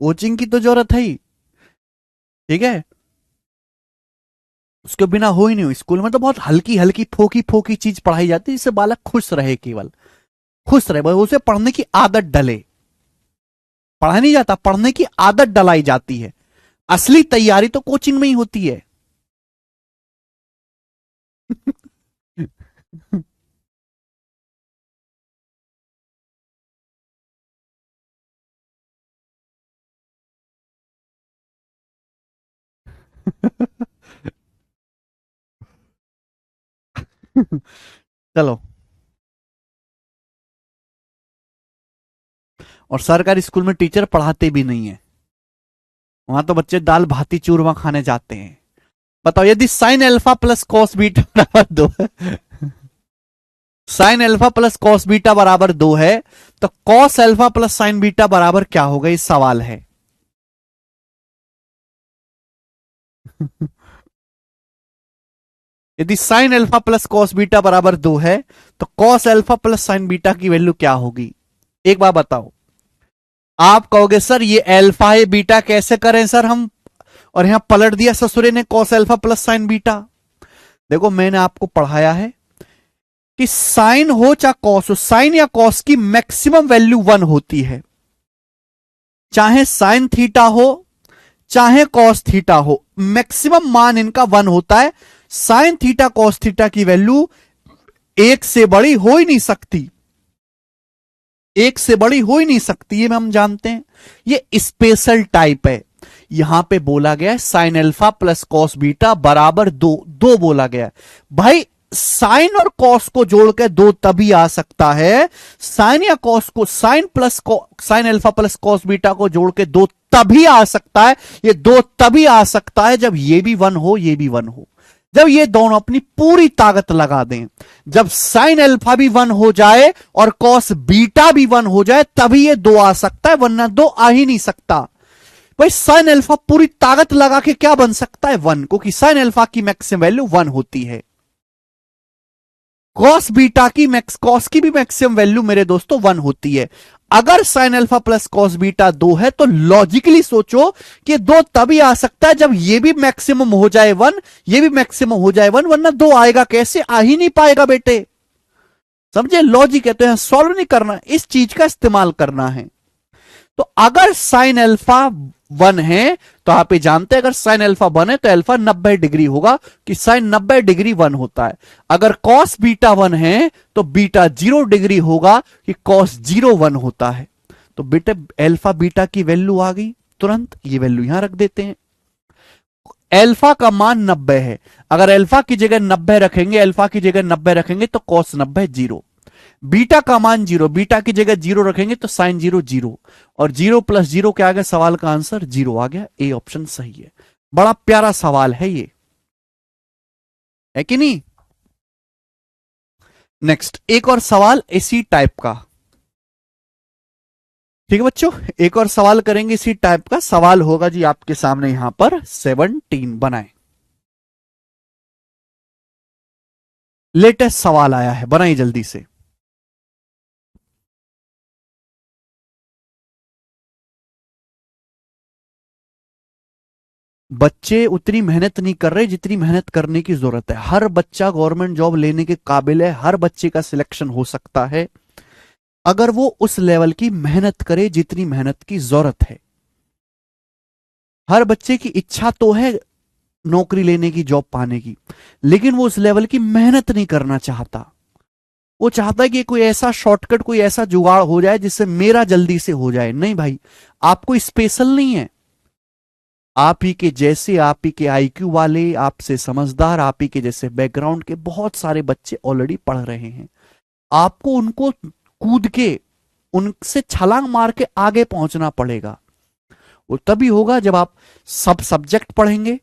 कोचिंग की तो जरूरत है ही, ठीक है, उसके बिना हो ही नहीं। स्कूल में तो बहुत हल्की हल्की फोकी फोकी चीज पढ़ाई जाती है, जिससे बालक खुश रहे, केवल खुश रहे, बस उसे पढ़ने की आदत डले। पढ़ा नहीं जाता, पढ़ने की आदत डलाई जाती है। असली तैयारी तो कोचिंग में ही होती है। चलो, और सरकारी स्कूल में टीचर पढ़ाते भी नहीं है, वहां तो बच्चे दाल भाती चूरमा खाने जाते हैं। बताओ, यदि sine alpha plus cos beta बराबर 2 है, sine alpha plus cos beta बराबर 2 है, तो cos alpha plus sign beta बराबर क्या होगा, ये सवाल है। यदि sine alpha plus cos beta बराबर 2 है, तो cos alpha plus sign beta की वैल्यू क्या होगी? एक बार बताओ। आप कहोगे सर ये अल्फा है, बीटा कैसे करें सर हम, और यहां पलट दिया ससुरे ने cos alpha plus sign beta. देखो, मैंने आपको पढ़ाया है कि साइन हो चाहे कॉस हो, साइन या कॉस की मैक्सिमम वैल्यू 1 होती है। चाहे साइन थीटा हो चाहे कॉस थीटा हो, मैक्सिमम मान इनका 1 होता है। साइन थीटा कॉस थीटा की वैल्यू 1 से बड़ी हो ही नहीं सकती, 1 से बड़ी हो ही नहीं सकती, ये हम जानते हैं। ये स्पेशल टाइप है। यहां पे बोला गया है sine alpha plus cos beta बराबर 2 बोला गया है। भाई साइन और कॉस को जोड़ के दो तभी आ सकता है, साइन या कॉस को, sine alpha plus cos beta को जोड़ के दो तभी आ सकता है, ये दो तभी आ सकता है जब ये भी वन हो, ये भी वन हो, जब ये दोनों अपनी पूरी ताकत लगा दें, जब साइन अल्फा भी वन हो जाए और कॉस बीटा भी वन हो जाए, तभी ये दो आ सकता है, वरना दो आ ही नहीं सकता। भाई साइन अल्फा पूरी ताकत लगा के क्या बन सकता है, वन, क्योंकि साइन अल्फा की मैक्सिमम वैल्यू वन होती है। कॉस बीटा की कॉस की भी मैक्सिमम वैल्यू मेरे दोस्तों वन होती है। अगर sine alpha plus cos beta दो है तो लॉजिकली सोचो कि दो तभी आ सकता है जब ये भी मैक्सिमम हो जाए वन, ये भी मैक्सिमम हो जाए वन, वरना दो आएगा कैसे, आ ही नहीं पाएगा बेटे। समझे लॉजिक है, तो यहां सॉल्व नहीं करना, इस चीज का इस्तेमाल करना है। तो अगर साइन अल्फा वन है तो आप ये जानते हैं अगर साइन अल्फा वन है तो अल्फा 90 डिग्री होगा, कि साइन 90 डिग्री वन होता है। अगर कॉस बीटा वन है तो बीटा 0 डिग्री होगा, कि कॉस 0 वन होता है। तो बेटे अल्फा बीटा की वैल्यू आ गई तुरंत, ये वैल्यू यहां रख देते हैं। अल्फा का मान 90 है, अगर अल्फा की जगह 90 रखेंगे, अल्फा की जगह 90 रखेंगे तो कॉस 90 0, बीटा का मान 0, बीटा की जगह 0 रखेंगे तो साइन 0 0, और 0 प्लस 0 क्या आ गया, सवाल का आंसर 0 आ गया। ए ऑप्शन सही है। बड़ा प्यारा सवाल है ये, है कि नहीं। नेक्स्ट एक और सवाल इसी टाइप का, ठीक है बच्चों, एक और सवाल करेंगे इसी टाइप का। सवाल होगा जी आपके सामने यहां पर 17 बनाए, लेटेस्ट सवाल आया है, बनाइए जल्दी से। बच्चे उतनी मेहनत नहीं कर रहे जितनी मेहनत करने की जरूरत है। हर बच्चा गवर्नमेंट जॉब लेने के काबिल है, हर बच्चे का सिलेक्शन हो सकता है अगर वो उस लेवल की मेहनत करे जितनी मेहनत की जरूरत है। हर बच्चे की इच्छा तो है नौकरी लेने की, जॉब पाने की, लेकिन वो उस लेवल की मेहनत नहीं करना चाहता। वो चाहता है कि कोई ऐसा शॉर्टकट, कोई ऐसा जुगाड़ हो जाए जिससे मेरा जल्दी से हो जाए। नहीं भाई, आपको स्पेशल नहीं है, आप ही के जैसे, आप ही के आईक्यू वाले, आपसे समझदार, आप ही के जैसे बैकग्राउंड के बहुत सारे बच्चे ऑलरेडी पढ़ रहे हैं। आपको उनको कूद के, उनसे छलांग मार के आगे पहुंचना पड़ेगा। वो तभी होगा जब आप सब सब्जेक्ट पढ़ेंगे,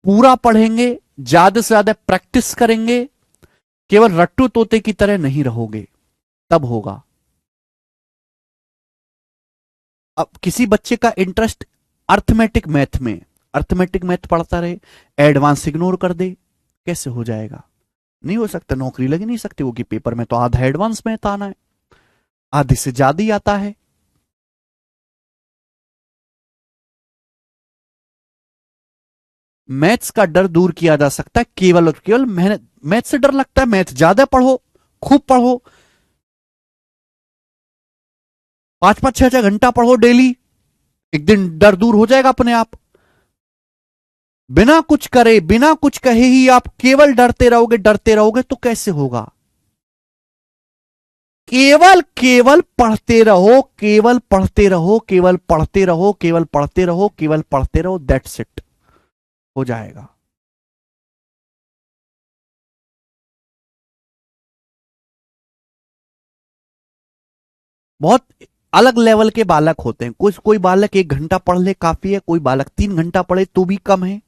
पूरा पढ़ेंगे, ज्यादा से ज्यादा प्रैक्टिस करेंगे, केवल रट्टू तोते की तरह नहीं रहोगे, तब होगा। अब किसी बच्चे का इंटरेस्ट अर्थमेटिक मैथ में, अर्थमेटिक मैथ पढ़ता रहे, एडवांस इग्नोर कर दे, कैसे हो जाएगा, नहीं हो सकता, नौकरी लग नहीं सकती। वो कि पेपर में तो आधा एडवांस मैथ आना है, आधे से ज्यादा ही आता है। मैथ्स का डर दूर किया जा सकता है केवल और केवल मेहनत। मैथ से डर लगता है, मैथ ज्यादा पढ़ो, खूब पढ़ो, 5-5 6-6 घंटा पढ़ो डेली, एक दिन डर दूर हो जाएगा अपने आप। बिना कुछ करे, बिना कुछ कहे ही आप केवल डरते रहोगे, डरते रहोगे तो कैसे होगा। केवल केवल पढ़ते रहो, केवल पढ़ते रहो, केवल पढ़ते रहो, केवल पढ़ते रहो, केवल पढ़ते रहो, दैट्स इट, हो जाएगा। बहुत अलग लेवल के बालक होते हैं। कुछ कोई बालक 1 घंटा पढ़ ले काफी है, कोई बालक 3 घंटा पढ़े तो भी कम है।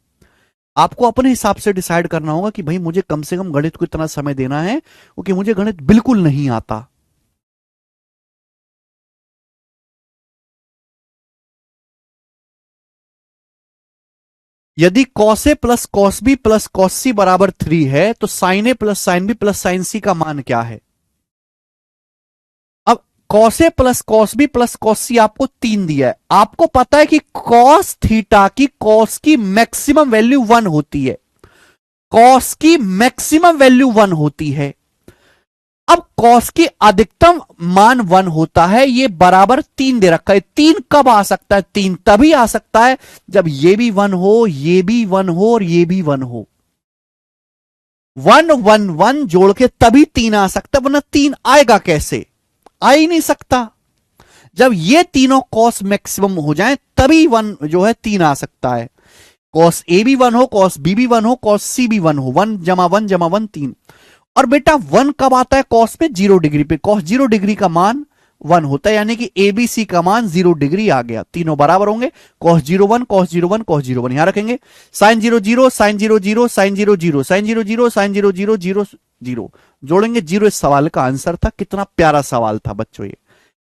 आपको अपने हिसाब से डिसाइड करना होगा कि भाई मुझे कम से कम गणित को इतना समय देना है, क्योंकि मुझे गणित बिल्कुल नहीं आता। यदि cos a plus cos b plus cos c बराबर 3 है तो sine a plus sine b plus sine c का मान क्या है। अब cos a plus cos b plus cos c आपको 3 दिया है। आपको पता है कि कॉस थीटा की, कॉस की मैक्सिमम वैल्यू 1 होती है, कॉस की मैक्सिमम वैल्यू 1 होती है। अब कॉस की अधिकतम मान 1 होता है, ये बराबर 3 दे रखा है। 3 कब आ सकता है, 3 तभी आ सकता है जब ये भी 1 हो, ये भी 1 हो और ये भी 1 हो। 1 1 1 जोड़ के तभी 3 आ सकता है, वरना 3 आएगा कैसे, आ ही नहीं सकता। जब ये तीनों कॉस मैक्सिमम हो जाएं तभी 1 जो है 3 आ सकता है। कॉस ए भी 1 हो, कॉस बी भी 1 हो, कॉस सी भी 1 हो, 1 जमा 1 जमा 1 3। और बेटा 1 कब आता है कॉस पे? 0 डिग्री पे। कॉस 0 डिग्री का मान 1 होता है, यानी कि एबीसी का मान 0 डिग्री आ गया। तीनों बराबर होंगे, कॉस 0 1 कॉस 0 1 कॉस 0 1 यहां रखेंगे। Sine 0 0 sine 0 0 sine 0 0 sine 0 0 sine 0 0 0 0 जोड़ेंगे 0। इस सवाल का आंसर था। कितना प्यारा सवाल था बच्चों, ये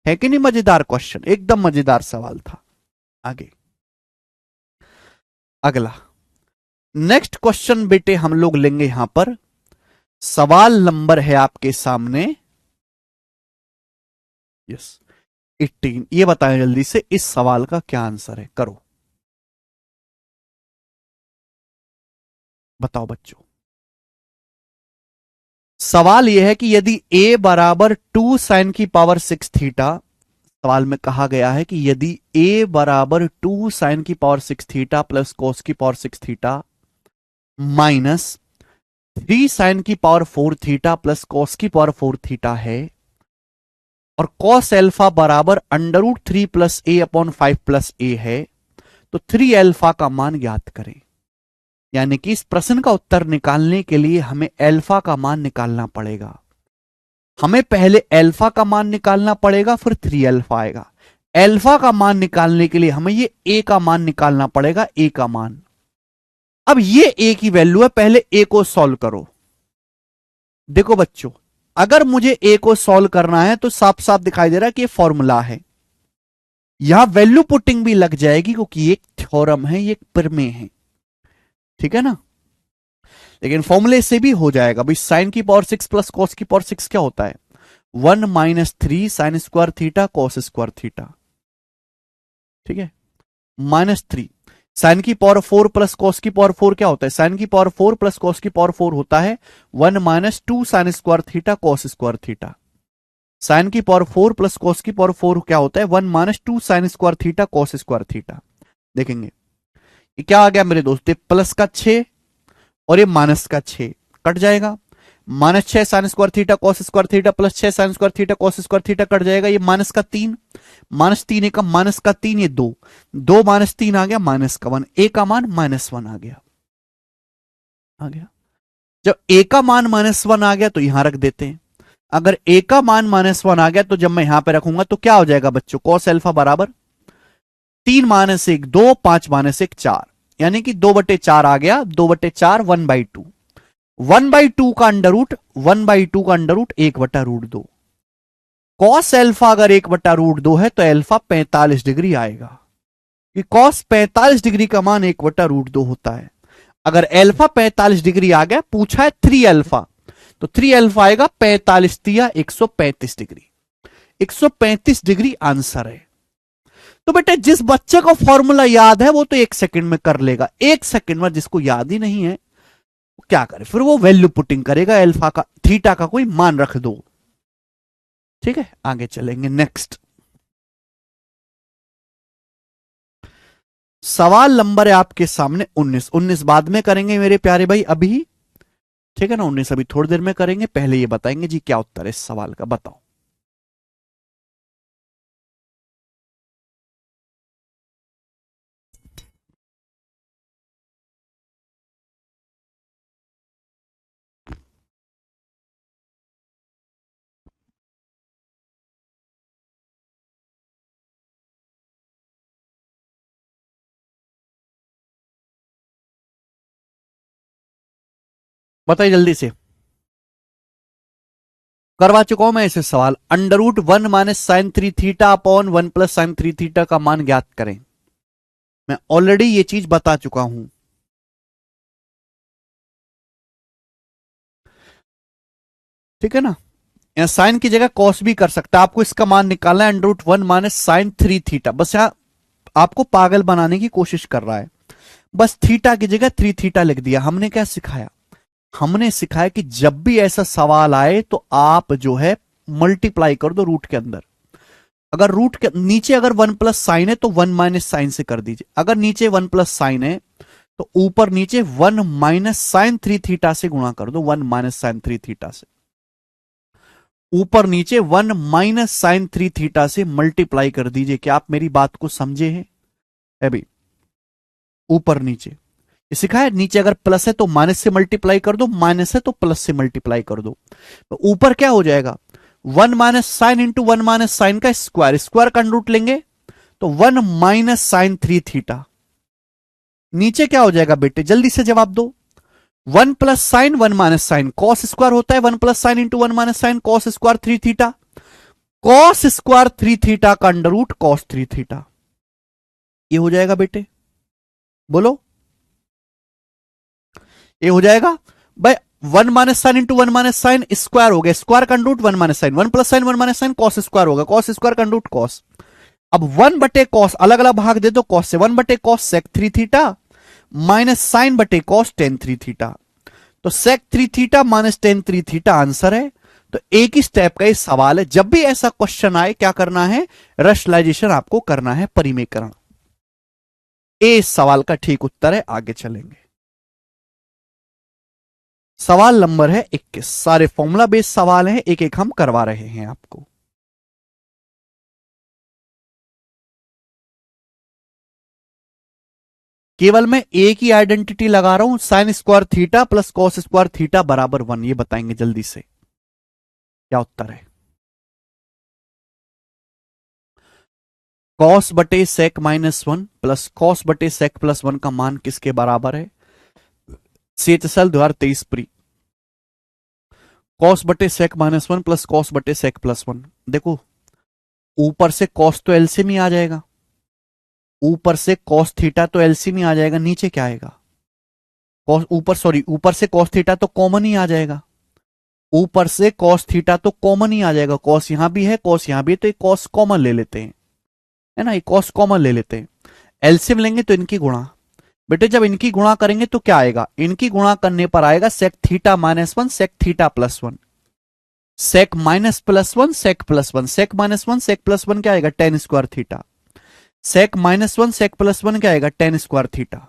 है कि नहीं मजेदार क्वेश्चन? एकदम मजेदार सवाल था। आगे अगला नेक्स्ट क्वेश्चन बेटे हम लोग लेंगे यहां पर। सवाल नंबर है आपके सामने, यस 18। ये बताएं जल्दी से इस सवाल का क्या आंसर है, करो बताओ बच्चों। सवाल यह है कि यदि a बराबर 2 साइन की पावर 6 थीटा, सवाल में कहा गया है कि यदि a बराबर 2 साइन की पावर 6 थीटा प्लस कोस की पावर 6 थीटा माइनस 3 साइन की पावर 4 थीटा प्लस कॉस की पावर 4 थीटा है, और कॉस एल्फा बराबर अंडर रूट 3 प्लस ए अपॉन 5 प्लस ए है, तो 3 एल्फा का मान ज्ञात करें। यानी कि इस प्रश्न का उत्तर निकालने के लिए हमें एल्फा का मान निकालना पड़ेगा। हमें पहले एल्फा का मान निकालना पड़ेगा, फिर 3 एल्फा आएगा। एल्फा का मान निकालने के लिए हमें ये ए का मान निकालना पड़ेगा, ए का मान। अब ये ए की वैल्यू है, पहले ए को सॉल्व करो। देखो बच्चों, अगर मुझे ए को सॉल्व करना है तो साफ साफ दिखाई दे रहा है कि ये फॉर्मूला है। यहां वैल्यू पुटिंग भी लग जाएगी क्योंकि ये एक थ्योरम है, ये एक प्रमेय है, ठीक है ना। लेकिन फॉर्मूले से भी हो जाएगा भाई। साइन की पावर 6 प्लस कॉस की पावर 6 क्या होता है? 1 माइनस 3 sine square theta cos square theta, ठीक है। -3 साइन की पावर 4 प्लस कॉस की पावर 4 क्या होता है? साइन की पावर 4 प्लस कॉस की पावर 4 होता है 1 माइनस 2 sine square theta cos square theta. Sine की पावर 4 प्लस कॉस की पावर 4 क्या होता है? 1 माइनस 2 sine square theta cos square theta. देखेंगे ये क्या आ गया मेरे दोस्त, प्लस का 6 और ये माइनस का 6 कट जाएगा। -6 sign square theta cos square theta plus 6 sign square theta cos square theta cut जाएगा। ये माइनस का 3, -3 एक माइनस का 3, ये 2 2 -3 आ गया माइनस का 1, ए का मान -1 आ गया। जब ए का मान -1 आ गया तो यहां रख देते हैं। अगर ए का मान -1 आ गया तो जब मैं यहां पे रखूंगा तो क्या हो जाएगा बच्चों? कॉस एल्फा बराबर 3 - 1 2 5 - 1 4, यानी कि 2/4 आ गया। 2/4 1/2, 1/2 का अंडर रूट 1/2 का अंडर रूट 1/√2। कॉस एल्फा अगर 1/√2 है तो एल्फा 45 डिग्री आएगा, कि कॉस 45 डिग्री का मान 1/√2 होता है। अगर एल्फा 45 डिग्री आ गया, पूछा है 3 एल्फा, तो 3 एल्फा आएगा 45 तिया 135 डिग्री। 135 डिग्री आंसर है। तो बेटे जिस बच्चे को फॉर्मूला याद है वो तो 1 सेकंड में कर लेगा। 1 सेकंड में जिसको याद ही नहीं है क्या करे? फिर वो वैल्यू पुटिंग करेगा, एल्फा का थीटा का कोई मान रख दो, ठीक है। आगे चलेंगे नेक्स्ट सवाल नंबर है आपके सामने 19। 19 बाद में करेंगे मेरे प्यारे भाई, अभी ठीक है ना। 19 अभी थोड़ी देर में करेंगे, पहले ये बताएंगे जी क्या उत्तर है इस सवाल का, बताओ। बताइए जल्दी से, करवा चुका हूं मैं इसे सवाल। Under root 1 minus sine 3 theta upon 1 plus sine 3 theta का मान ज्ञात करें। मैं ऑलरेडी ये चीज बता चुका हूं, ठीक है ना। यहां साइन की जगह कॉस भी कर सकता है। आपको इसका मान निकालना है under root 1 minus sine 3 theta. बस यहां आपको पागल बनाने की कोशिश कर रहा है। बस थीटा की जगह 3 थीटा लिख दिया। हमने क्या सिखाया? हमने सिखाया कि जब भी ऐसा सवाल आए तो आप जो है मल्टीप्लाई कर दो रूट के अंदर। अगर रूट के नीचे अगर 1 प्लस साइन है तो 1 माइनस साइन से कर दीजिए। अगर नीचे 1 प्लस साइन है तो ऊपर नीचे 1 माइनस साइन 3 थीटा से गुणा कर दो। 1 माइनस साइन 3 थीटा से ऊपर नीचे 1 माइनस साइन 3 थीटा से मल्टीप्लाई कर दीजिए। क्या आप मेरी बात को समझे हैं? अभी ऊपर नीचे ये सिखा है, नीचे अगर प्लस है तो माइनस से मल्टीप्लाई कर दो, माइनस है तो प्लस से मल्टीप्लाई कर दो। तो ऊपर क्या हो जाएगा, 1 minus sine into 1 minus sine का स्क्वायर, स्क्वायर का रूट लेंगे तो 1 माइनस साइन 3 थीटा। नीचे क्या हो जाएगा बेटे, जल्दी से जवाब दो। 1 plus sine 1 minus sine, cos square होता है 1 plus sine into 1 minus sine, cos square 3 theta, cos square 3 theta का अंडर रूट कॉस 3 थीटा। ये हो जाएगा बेटे, बोलो ये हो जाएगा भाई। 1 minus sine into 1 minus sine square हो गया, स्क्वायर का root 1 minus sine, 1 plus sine 1 minus sine cos square होगा, कॉस स्क्वायर का रूट कॉस। अब 1 बटे कॉस अलग अलग भाग दे दो कॉस से, 1 बटे cos sec 3 theta minus sine बटे कॉस टेन 3 थीटा। तो sec 3 theta minus tan 3 theta answer है। तो एक ही स्टेप का ये सवाल है, जब भी ऐसा क्वेश्चन आए क्या करना है, रेशनलाइजेशन आपको करना है, परिमेयकरण। ए इस सवाल का ठीक उत्तर है। आगे चलेंगे, सवाल नंबर है 21। सारे फॉर्मूला बेस्ड सवाल हैं, एक एक हम करवा रहे हैं आपको। केवल मैं एक ही आइडेंटिटी लगा रहा हूं, sign square theta plus cos square theta बराबर 1। ये बताएंगे जल्दी से क्या उत्तर है। कॉस बटे सेक माइनस 1 प्लस कॉस बटे सेक प्लस 1 का मान किसके बराबर है। सेतसल 2023 प्री। कॉस बटे सेक माइनस 1 प्लस कॉस बटे सेक प्लस 1, देखो ऊपर से कॉस तो एलसीएम ही आ जाएगा, ऊपर से कॉस थीटा तो एलसीएम ही आ जाएगा, नीचे क्या आएगा कॉस, ऊपर से कॉस थीटा तो कॉमन ही आ जाएगा, ऊपर से कॉस थीटा तो कॉमन ही आ जाएगा, कॉस यहां भी है कॉस यहां भी है, तो कॉस कॉमन ले लेते हैं, है ना, ये कॉस कॉमन ले लेते हैं। एलसीएम लेंगे तो इनकी गुणा, बेटे जब इनकी गुणा करेंगे तो क्या आएगा, इनकी गुणा करने पर आएगा sec theta minus 1 sec theta plus 1, sec minus plus 1 sec plus 1, sec minus 1 sec plus 1 क्या आएगा tan square theta, sec minus 1 sec plus 1 क्या आएगा tan square theta,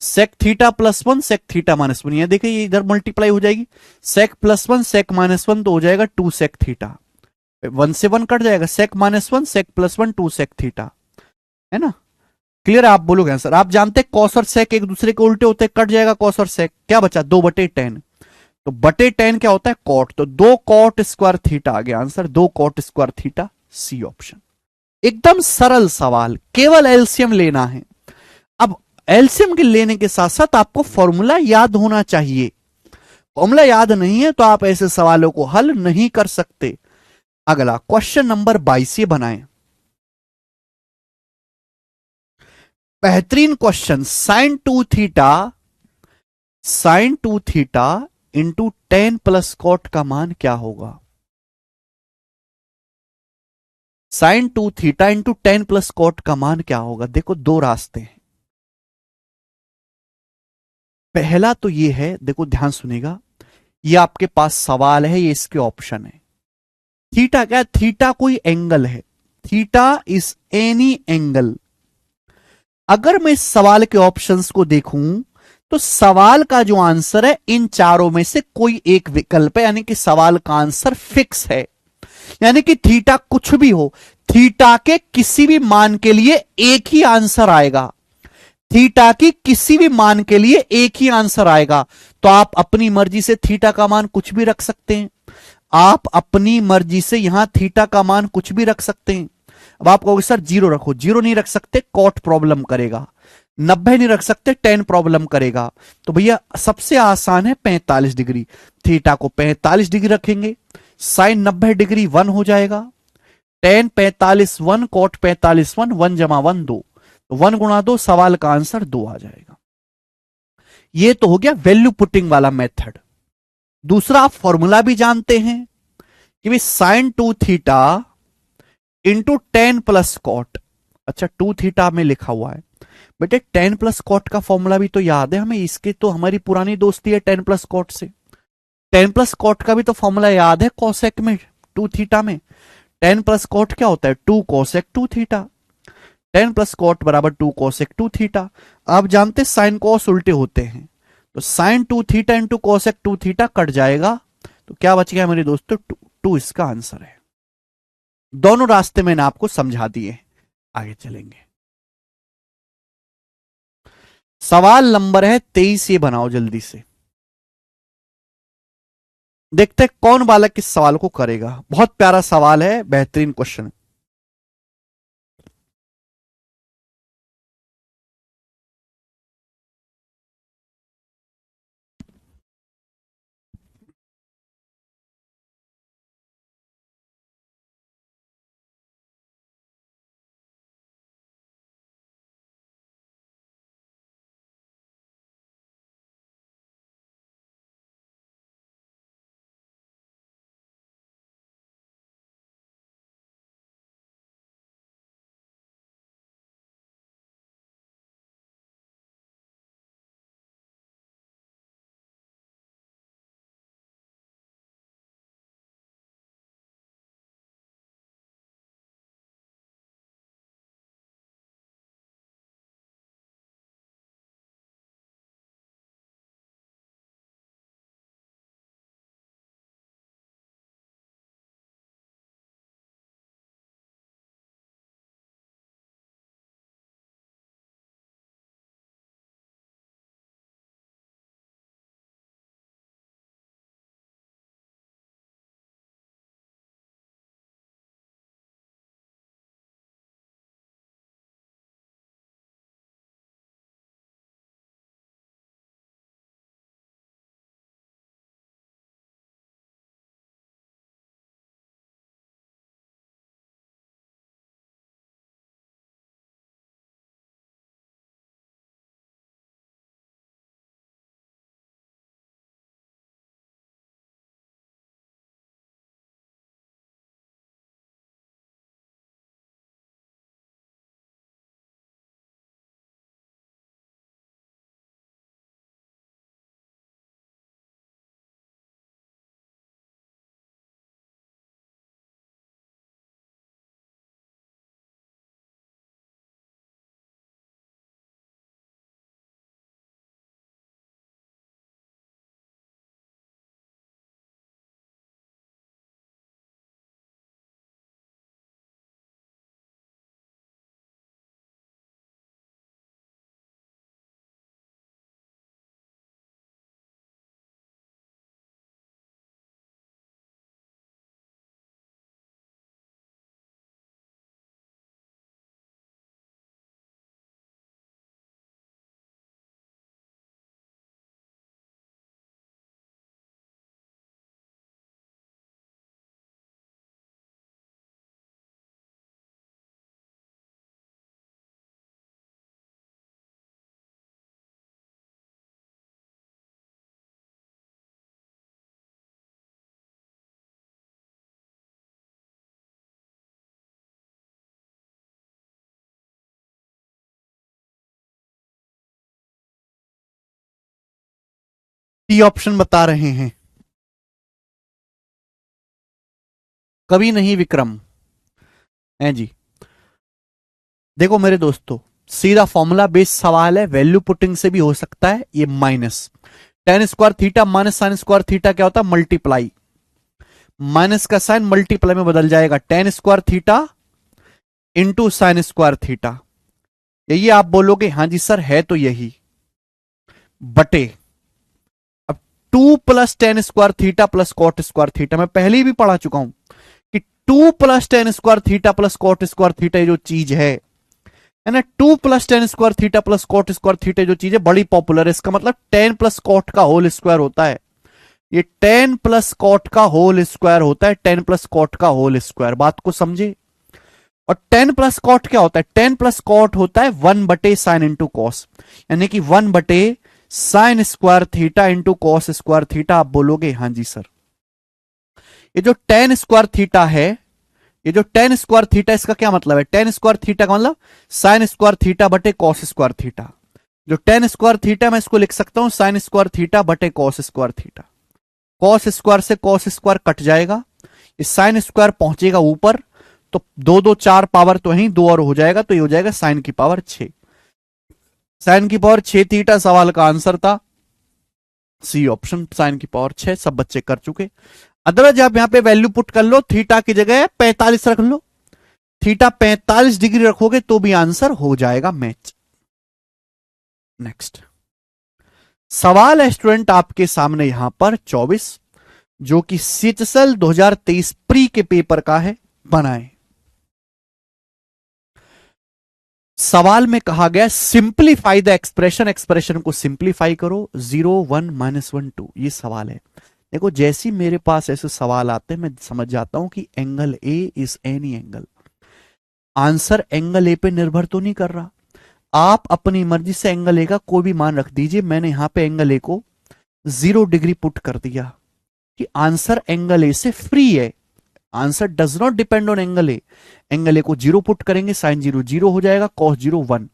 sec theta plus 1 sec theta minus 1, ये देखिए ये इधर multiply हो जाएगी, सेक प्लस 1 सेक माइनस 1 तो हो जाएगा 2 सेक थीटा, 1 से 1 कट जाएगा, sec minus 1 sec plus 1 2 sec theta, है ना। क्लियर है, आप बोलोगे आंसर। आप जानते हैं कॉस और सेक एक दूसरे के उल्टे होते हैं, कट जाएगा कॉस और सेक, क्या बचा 2 बटे 10, तो बटे 10 क्या होता है कॉट, तो 2 कॉट स्क्वायर थीटा आ गया answer, 2 cot square theta, C option. एकदम सरल सवाल, केवल एलसीएम लेना है। अब एलसीएम के लेने के साथ साथ आपको फॉर्मूला याद होना चाहिए, फॉर्मूला याद नहीं है तो आप ऐसे सवालों को हल नहीं कर सकते। अगला क्वेश्चन नंबर 22 ये बनाएं, बेहतरीन question. Sine two theta into 10 plus cot का मान क्या होगा। Sine 2 theta into 10 plus cot का मान क्या होगा। देखो दो रास्ते हैं, पहला तो ये है, देखो ध्यान सुनेगा, ये आपके पास सवाल है, ये इसके ऑप्शन है। थीटा क्या, थीटा कोई एंगल है, थीटा इज एनी एंगल। अगर मैं इस सवाल के ऑप्शंस को देखूं तो सवाल का जो आंसर है इन चारों में से कोई एक विकल्प है, यानी कि सवाल का आंसर फिक्स है, यानी कि थीटा कुछ भी हो, थीटा के किसी भी मान के लिए एक ही आंसर आएगा, थीटा की किसी भी मान के लिए एक ही आंसर आएगा। तो आप अपनी मर्जी से थीटा का मान कुछ भी रख सकते हैं, आप अपनी मर्जी से यहां थीटा का मान कुछ भी रख सकते हैं। अब आप कहोगे सर 0 रखो, 0 नहीं रख सकते, कॉट प्रॉब्लम करेगा, 90 नहीं रख सकते, 10 प्रॉब्लम करेगा। तो भैया सबसे आसान है 45 डिग्री, थीटा को 45 डिग्री रखेंगे, साइन 90 डिग्री 1 हो जाएगा, 10 45 1 कॉट 45 1, 1 जमा 1 2, 1 गुणा 2, सवाल का आंसर 2 आ जाएगा। ये तो हो गया वैल्यू पुटिंग वाला मेथड। दूसरा आप फॉर्मूला भी जानते हैं कि भाई sine 2 theta into 10 plus cot, अच्छा 2 थीटा में लिखा हुआ है बेटे, 10 प्लस कॉट का फॉर्मूला भी तो याद है हमें, इसके तो हमारी पुरानी दोस्ती है 10 प्लस कॉट से। 10 प्लस कॉट का भी तो फॉर्मूला याद है कोसेक में, 2 थीटा में 10 प्लस कॉट क्या होता है 2 कोसेक 2 थीटा, 10 प्लस कॉट बराबर 2 कोसेक 2 थीटा। आप जानते साइन कॉस उल्टे होते हैं, तो sine 2 theta into cosec 2 theta cut जाएगा, तो क्या बच गया मेरे दोस्तों 2 इसका आंसर है। दोनों रास्ते मैंने आपको समझा दिए, आगे चलेंगे। सवाल नंबर है 23, ये बनाओ जल्दी से। देखते हैं कौन बालक किस सवाल को करेगा। बहुत प्यारा सवाल है, बेहतरीन क्वेश्चन है। टी ऑप्शन बता रहे हैं। कभी नहीं विक्रम है जी। देखो मेरे दोस्तों, सीधा फॉर्मूला बेस्ड सवाल है, वैल्यू पुटिंग से भी हो सकता है। ये minus ten square theta minus sine square theta क्या होता है? मल्टीप्लाई। माइनस का साइन मल्टीप्लाई में बदल जाएगा, ten square theta into sine square theta. यही आप बोलोगे हाँ जी सर है तो यही, बटे अब two plus tan square theta plus cot square theta. मैं पहले ही भी पढ़ा चुका हूं कि two plus tan square theta plus cot square theta जो चीज है ना, two plus tan square theta plus cot square theta जो चीज है बड़ी पॉपुलर है। इसका मतलब टेन प्लस कॉट का होल स्क्वायर होता है। ये टेन प्लस कॉट का होल स्क्वायर होता है, टेन प्लस कॉट का होल स्क्वायर। बात को समझे। और टेन प्लस कॉट क्या होता है? टेन प्लस कॉट होता है वन बटे साइन इंटू कॉस, यानी कि वन बटे sign square theta into cos square theta. आप बोलोगे हाँ जी सर। ये जो टेन स्क्वायर थीटा है, ये जो टेन स्क्वायर थीटा, इसका क्या मतलब है? टेन स्क्वायर थीटा का मतलब साइन स्क्वायर थीटा बटे कॉस स्क्वायर थीटा। जो टेन स्क्वायर थीटा मैं इसको लिख सकता हूं साइन स्क्वायर थीटा बटे cos square theta. Cos square से कॉस स्क्वायर कट जाएगा, इस साइन स्क्वायर पहुंचेगा ऊपर, तो दो दो चार पावर तो यही दो और हो जाएगा, तो ये हो जाएगा साइन की पावर 6। साइन की पावर 6 थीटा सवाल का आंसर था, सी ऑप्शन साइन की पावर 6। सब बच्चे कर चुके। अदरवाइज आप यहां पे वैल्यू पुट कर लो, थीटा की जगह 45 रख लो, थीटा 45 डिग्री रखोगे तो भी आंसर हो जाएगा मैच। नेक्स्ट सवाल है स्टूडेंट आपके सामने यहां पर 24 जो कि सीएचएसएल 2023 प्री के पेपर का है, बनाए। सवाल में कहा गया सिंप्लीफाई द एक्सप्रेशन, एक्सप्रेशन को सिंप्लीफाई करो, 0 1 -1 2, ये सवाल है। देखो जैसे मेरे पास ऐसे सवाल आते हैं मैं समझ जाता हूं कि angle A is any angle. Answer angle A पे निर्भर तो नहीं कर रहा, आप अपनी मर्जी से एंगल ए का कोई भी मान रख दीजिए। मैंने यहां पे एंगल ए को 0 डिग्री पुट कर दिया कि आंसर एंगल ए से फ्री है। Answer does not depend on angle A. Angle A को 0 पुट करेंगे, साइन 0 0 हो जाएगा, कॉस 0 1,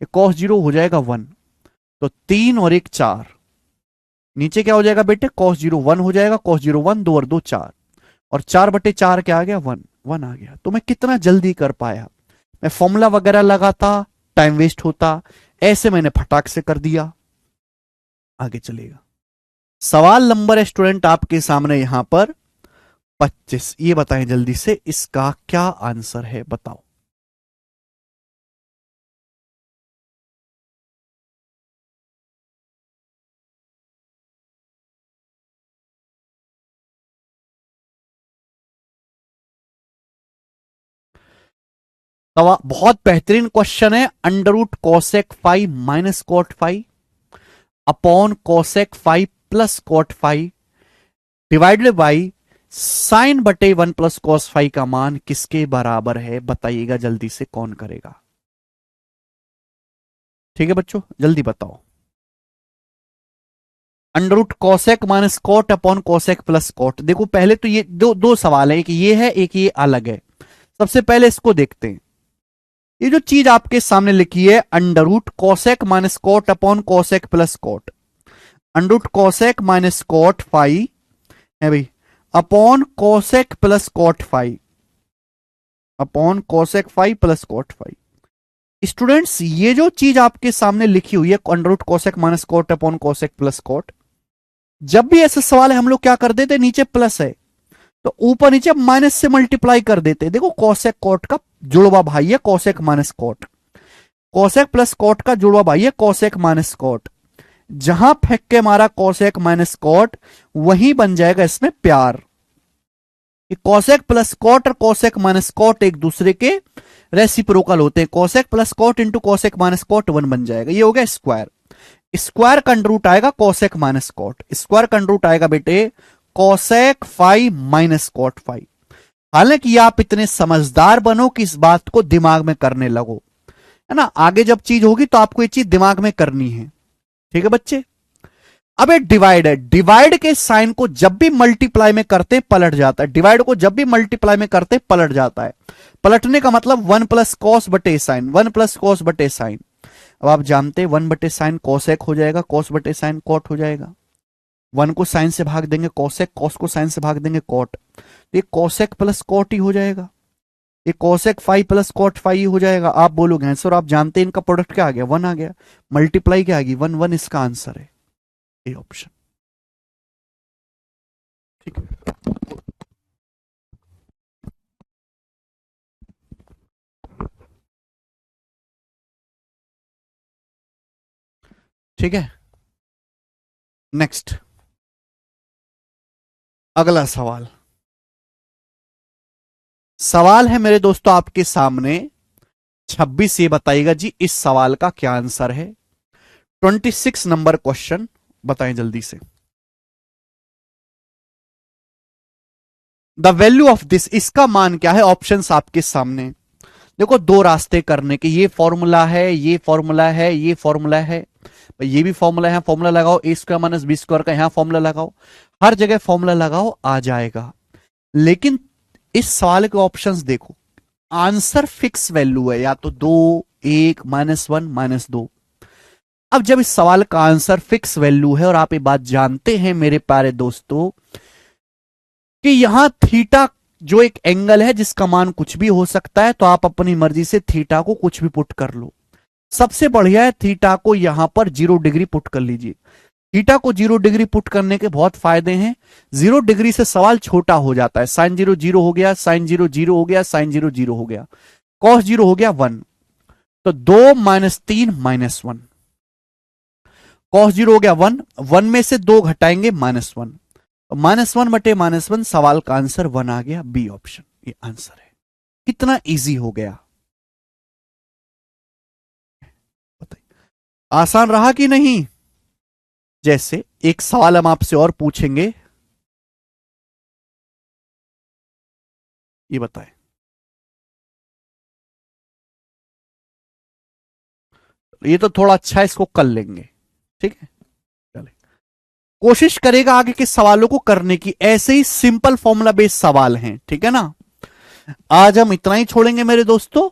ये कॉस 0 हो जाएगा 1, तो 3 और 1 4, नीचे क्या हो जाएगा बेटे, कॉस 0 1 हो जाएगा, कॉस 0 1, 2 और 2 4, और 4/4 क्या आ गया, 1 1 आ गया। तो मैं कितना जल्दी कर पाया, मैं फॉर्मूला वगैरह लगाता टाइम वेस्ट होता, ऐसे मैंने फटाक से कर दिया। आगे चलेगा सवाल नंबर है स्टूडेंट आपके सामने यहां पर 25, ये बताएं जल्दी से इसका क्या आंसर है, बताओ। बहुत बेहतरीन क्वेश्चन है। Under root cosec 5 minus cot 5 upon cosec 5 plus cot 5 divided by sine बटे 1 प्लस कॉस 5 का मान किसके बराबर है, बताइएगा जल्दी से, कौन करेगा। ठीक है बच्चों जल्दी बताओ। Under root cosec minus cot upon cosec plus cot. देखो पहले तो ये दो सवाल है, एक ये है एक ये अलग है। सबसे पहले इसको देखते हैं। ये जो चीज आपके सामने लिखी है under root cosec minus cot upon cosec plus cot, under root cosec minus cot 5 है भाई upon cosec plus cot 5 upon cosec 5 plus cot 5। Students ये जो चीज आपके सामने लिखी हुई है under root cosec minus cot upon cosec plus cot, जब भी ऐसा सवाल है हम लोग क्या कर देते, नीचे प्लस है तो ऊपर नीचे माइनस से मल्टीप्लाई कर देते। देखो कॉसेक कॉट का जुड़वा भाई है cosec minus cot, cosec plus cot का जुड़वा भाई है कॉसेक माइनस कॉट। जहां फेंक के मारा कॉसेक माइनस कॉट वहीं बन जाएगा इसमें प्यार। कॉसेक प्लस कॉट और कॉसेक माइनस कॉट एक दूसरे के रेसिप्रोकल होते हैं। Cosec plus cot into cosec minus cot 1 बन जाएगा। ये हो गया स्क्वायर। स्क्वायर का अंडर रूट आएगा कॉसेक माइनस कॉट, स्क्वायर का अंडर रूट आएगा बेटे कॉसेक 5 माइनस कॉट 5। हालांकि आप इतने समझदार बनो कि इस बात को दिमाग में करने लगो, है ना। आगे जब चीज होगी तो आपको ये चीज दिमाग में करनी है। ठीक है बच्चे। अब एक डिवाइड है, डिवाइड के साइन को जब भी मल्टीप्लाई में करते पलट जाता है, डिवाइड को जब भी मल्टीप्लाई में करते पलट जाता है। पलटने का मतलब 1 प्लस कॉस बटे साइन, 1 प्लस कॉस बटे साइन। अब आप जानते हैं 1 बटे साइन कॉसेक हो जाएगा, कॉस बटे साइन कॉट हो जाएगा। 1 को साइन से भाग देंगे कॉसेक, कॉस को साइन से भाग देंगे कॉट, ये कॉसेक प्लस कॉट ही हो जाएगा। ये कॉसेक 5 प्लस कॉट 5 ही हो जाएगा। आप बोलोगे आंसर, आप जानते हैं इनका प्रोडक्ट क्या आ गया, 1 आ गया, मल्टीप्लाई क्या आ गई 1 1, इसका आंसर है ए ऑप्शन। ठीक है ठीक है। नेक्स्ट अगला सवाल, सवाल है मेरे दोस्तों आपके सामने 26। ये बताइएगा जी इस सवाल का क्या आंसर है। 26 नंबर क्वेश्चन बताएं जल्दी से। द वैल्यू ऑफ दिस, इसका मान क्या है, ऑप्शंस आपके सामने। देखो दो रास्ते करने के, ये फॉर्मूला है, ये फॉर्मूला है, ये फॉर्मूला है, ये भी फॉर्मूला है, फॉर्मूला लगाओ ए स्क्वायर माइनस बी स्क्वायर का, यहां फॉर्मूला लगाओ, हर जगह फॉर्मूला लगाओ आ जाएगा। लेकिन इस सवाल के ऑप्शंस देखो, आंसर फिक्स वैल्यू है, या तो 2 1 -1 -2। अब जब इस सवाल का आंसर फिक्स वैल्यू है और आप ये बात जानते हैं मेरे प्यारे दोस्तों कि यहां थीटा जो एक एंगल है जिसका मान कुछ भी हो सकता है, तो आप अपनी मर्जी से थीटा को कुछ भी पुट कर लो। सबसे बढ़िया है थीटा को यहां पर 0 डिग्री पुट कर लीजिए। थीटा को 0 डिग्री पुट करने के बहुत फायदे हैं। 0 डिग्री से सवाल छोटा हो जाता है। साइन 0 0 हो गया, साइन 0 0 हो गया, साइन 0 0 हो गया, कॉस 0 हो गया 1, तो 2 -3 -1। कॉस 0 हो गया 1, 1 में से 2 घटाएंगे -1, -1 बटे -1, सवाल का आंसर 1 आ गया, बी ऑप्शन ये आंसर है। कितना इजी हो गया, बताइए आसान रहा कि नहीं। जैसे एक सवाल हम आपसे और पूछेंगे, ये बताएं, ये तो थोड़ा अच्छा है, इसको कर लेंगे, ठीक है। चले, कोशिश करेगा आगे के सवालों को करने की, ऐसे ही सिंपल फॉर्मूला बेस्ड सवाल हैं, ठीक है ना। आज हम इतना ही छोड़ेंगे मेरे दोस्तों।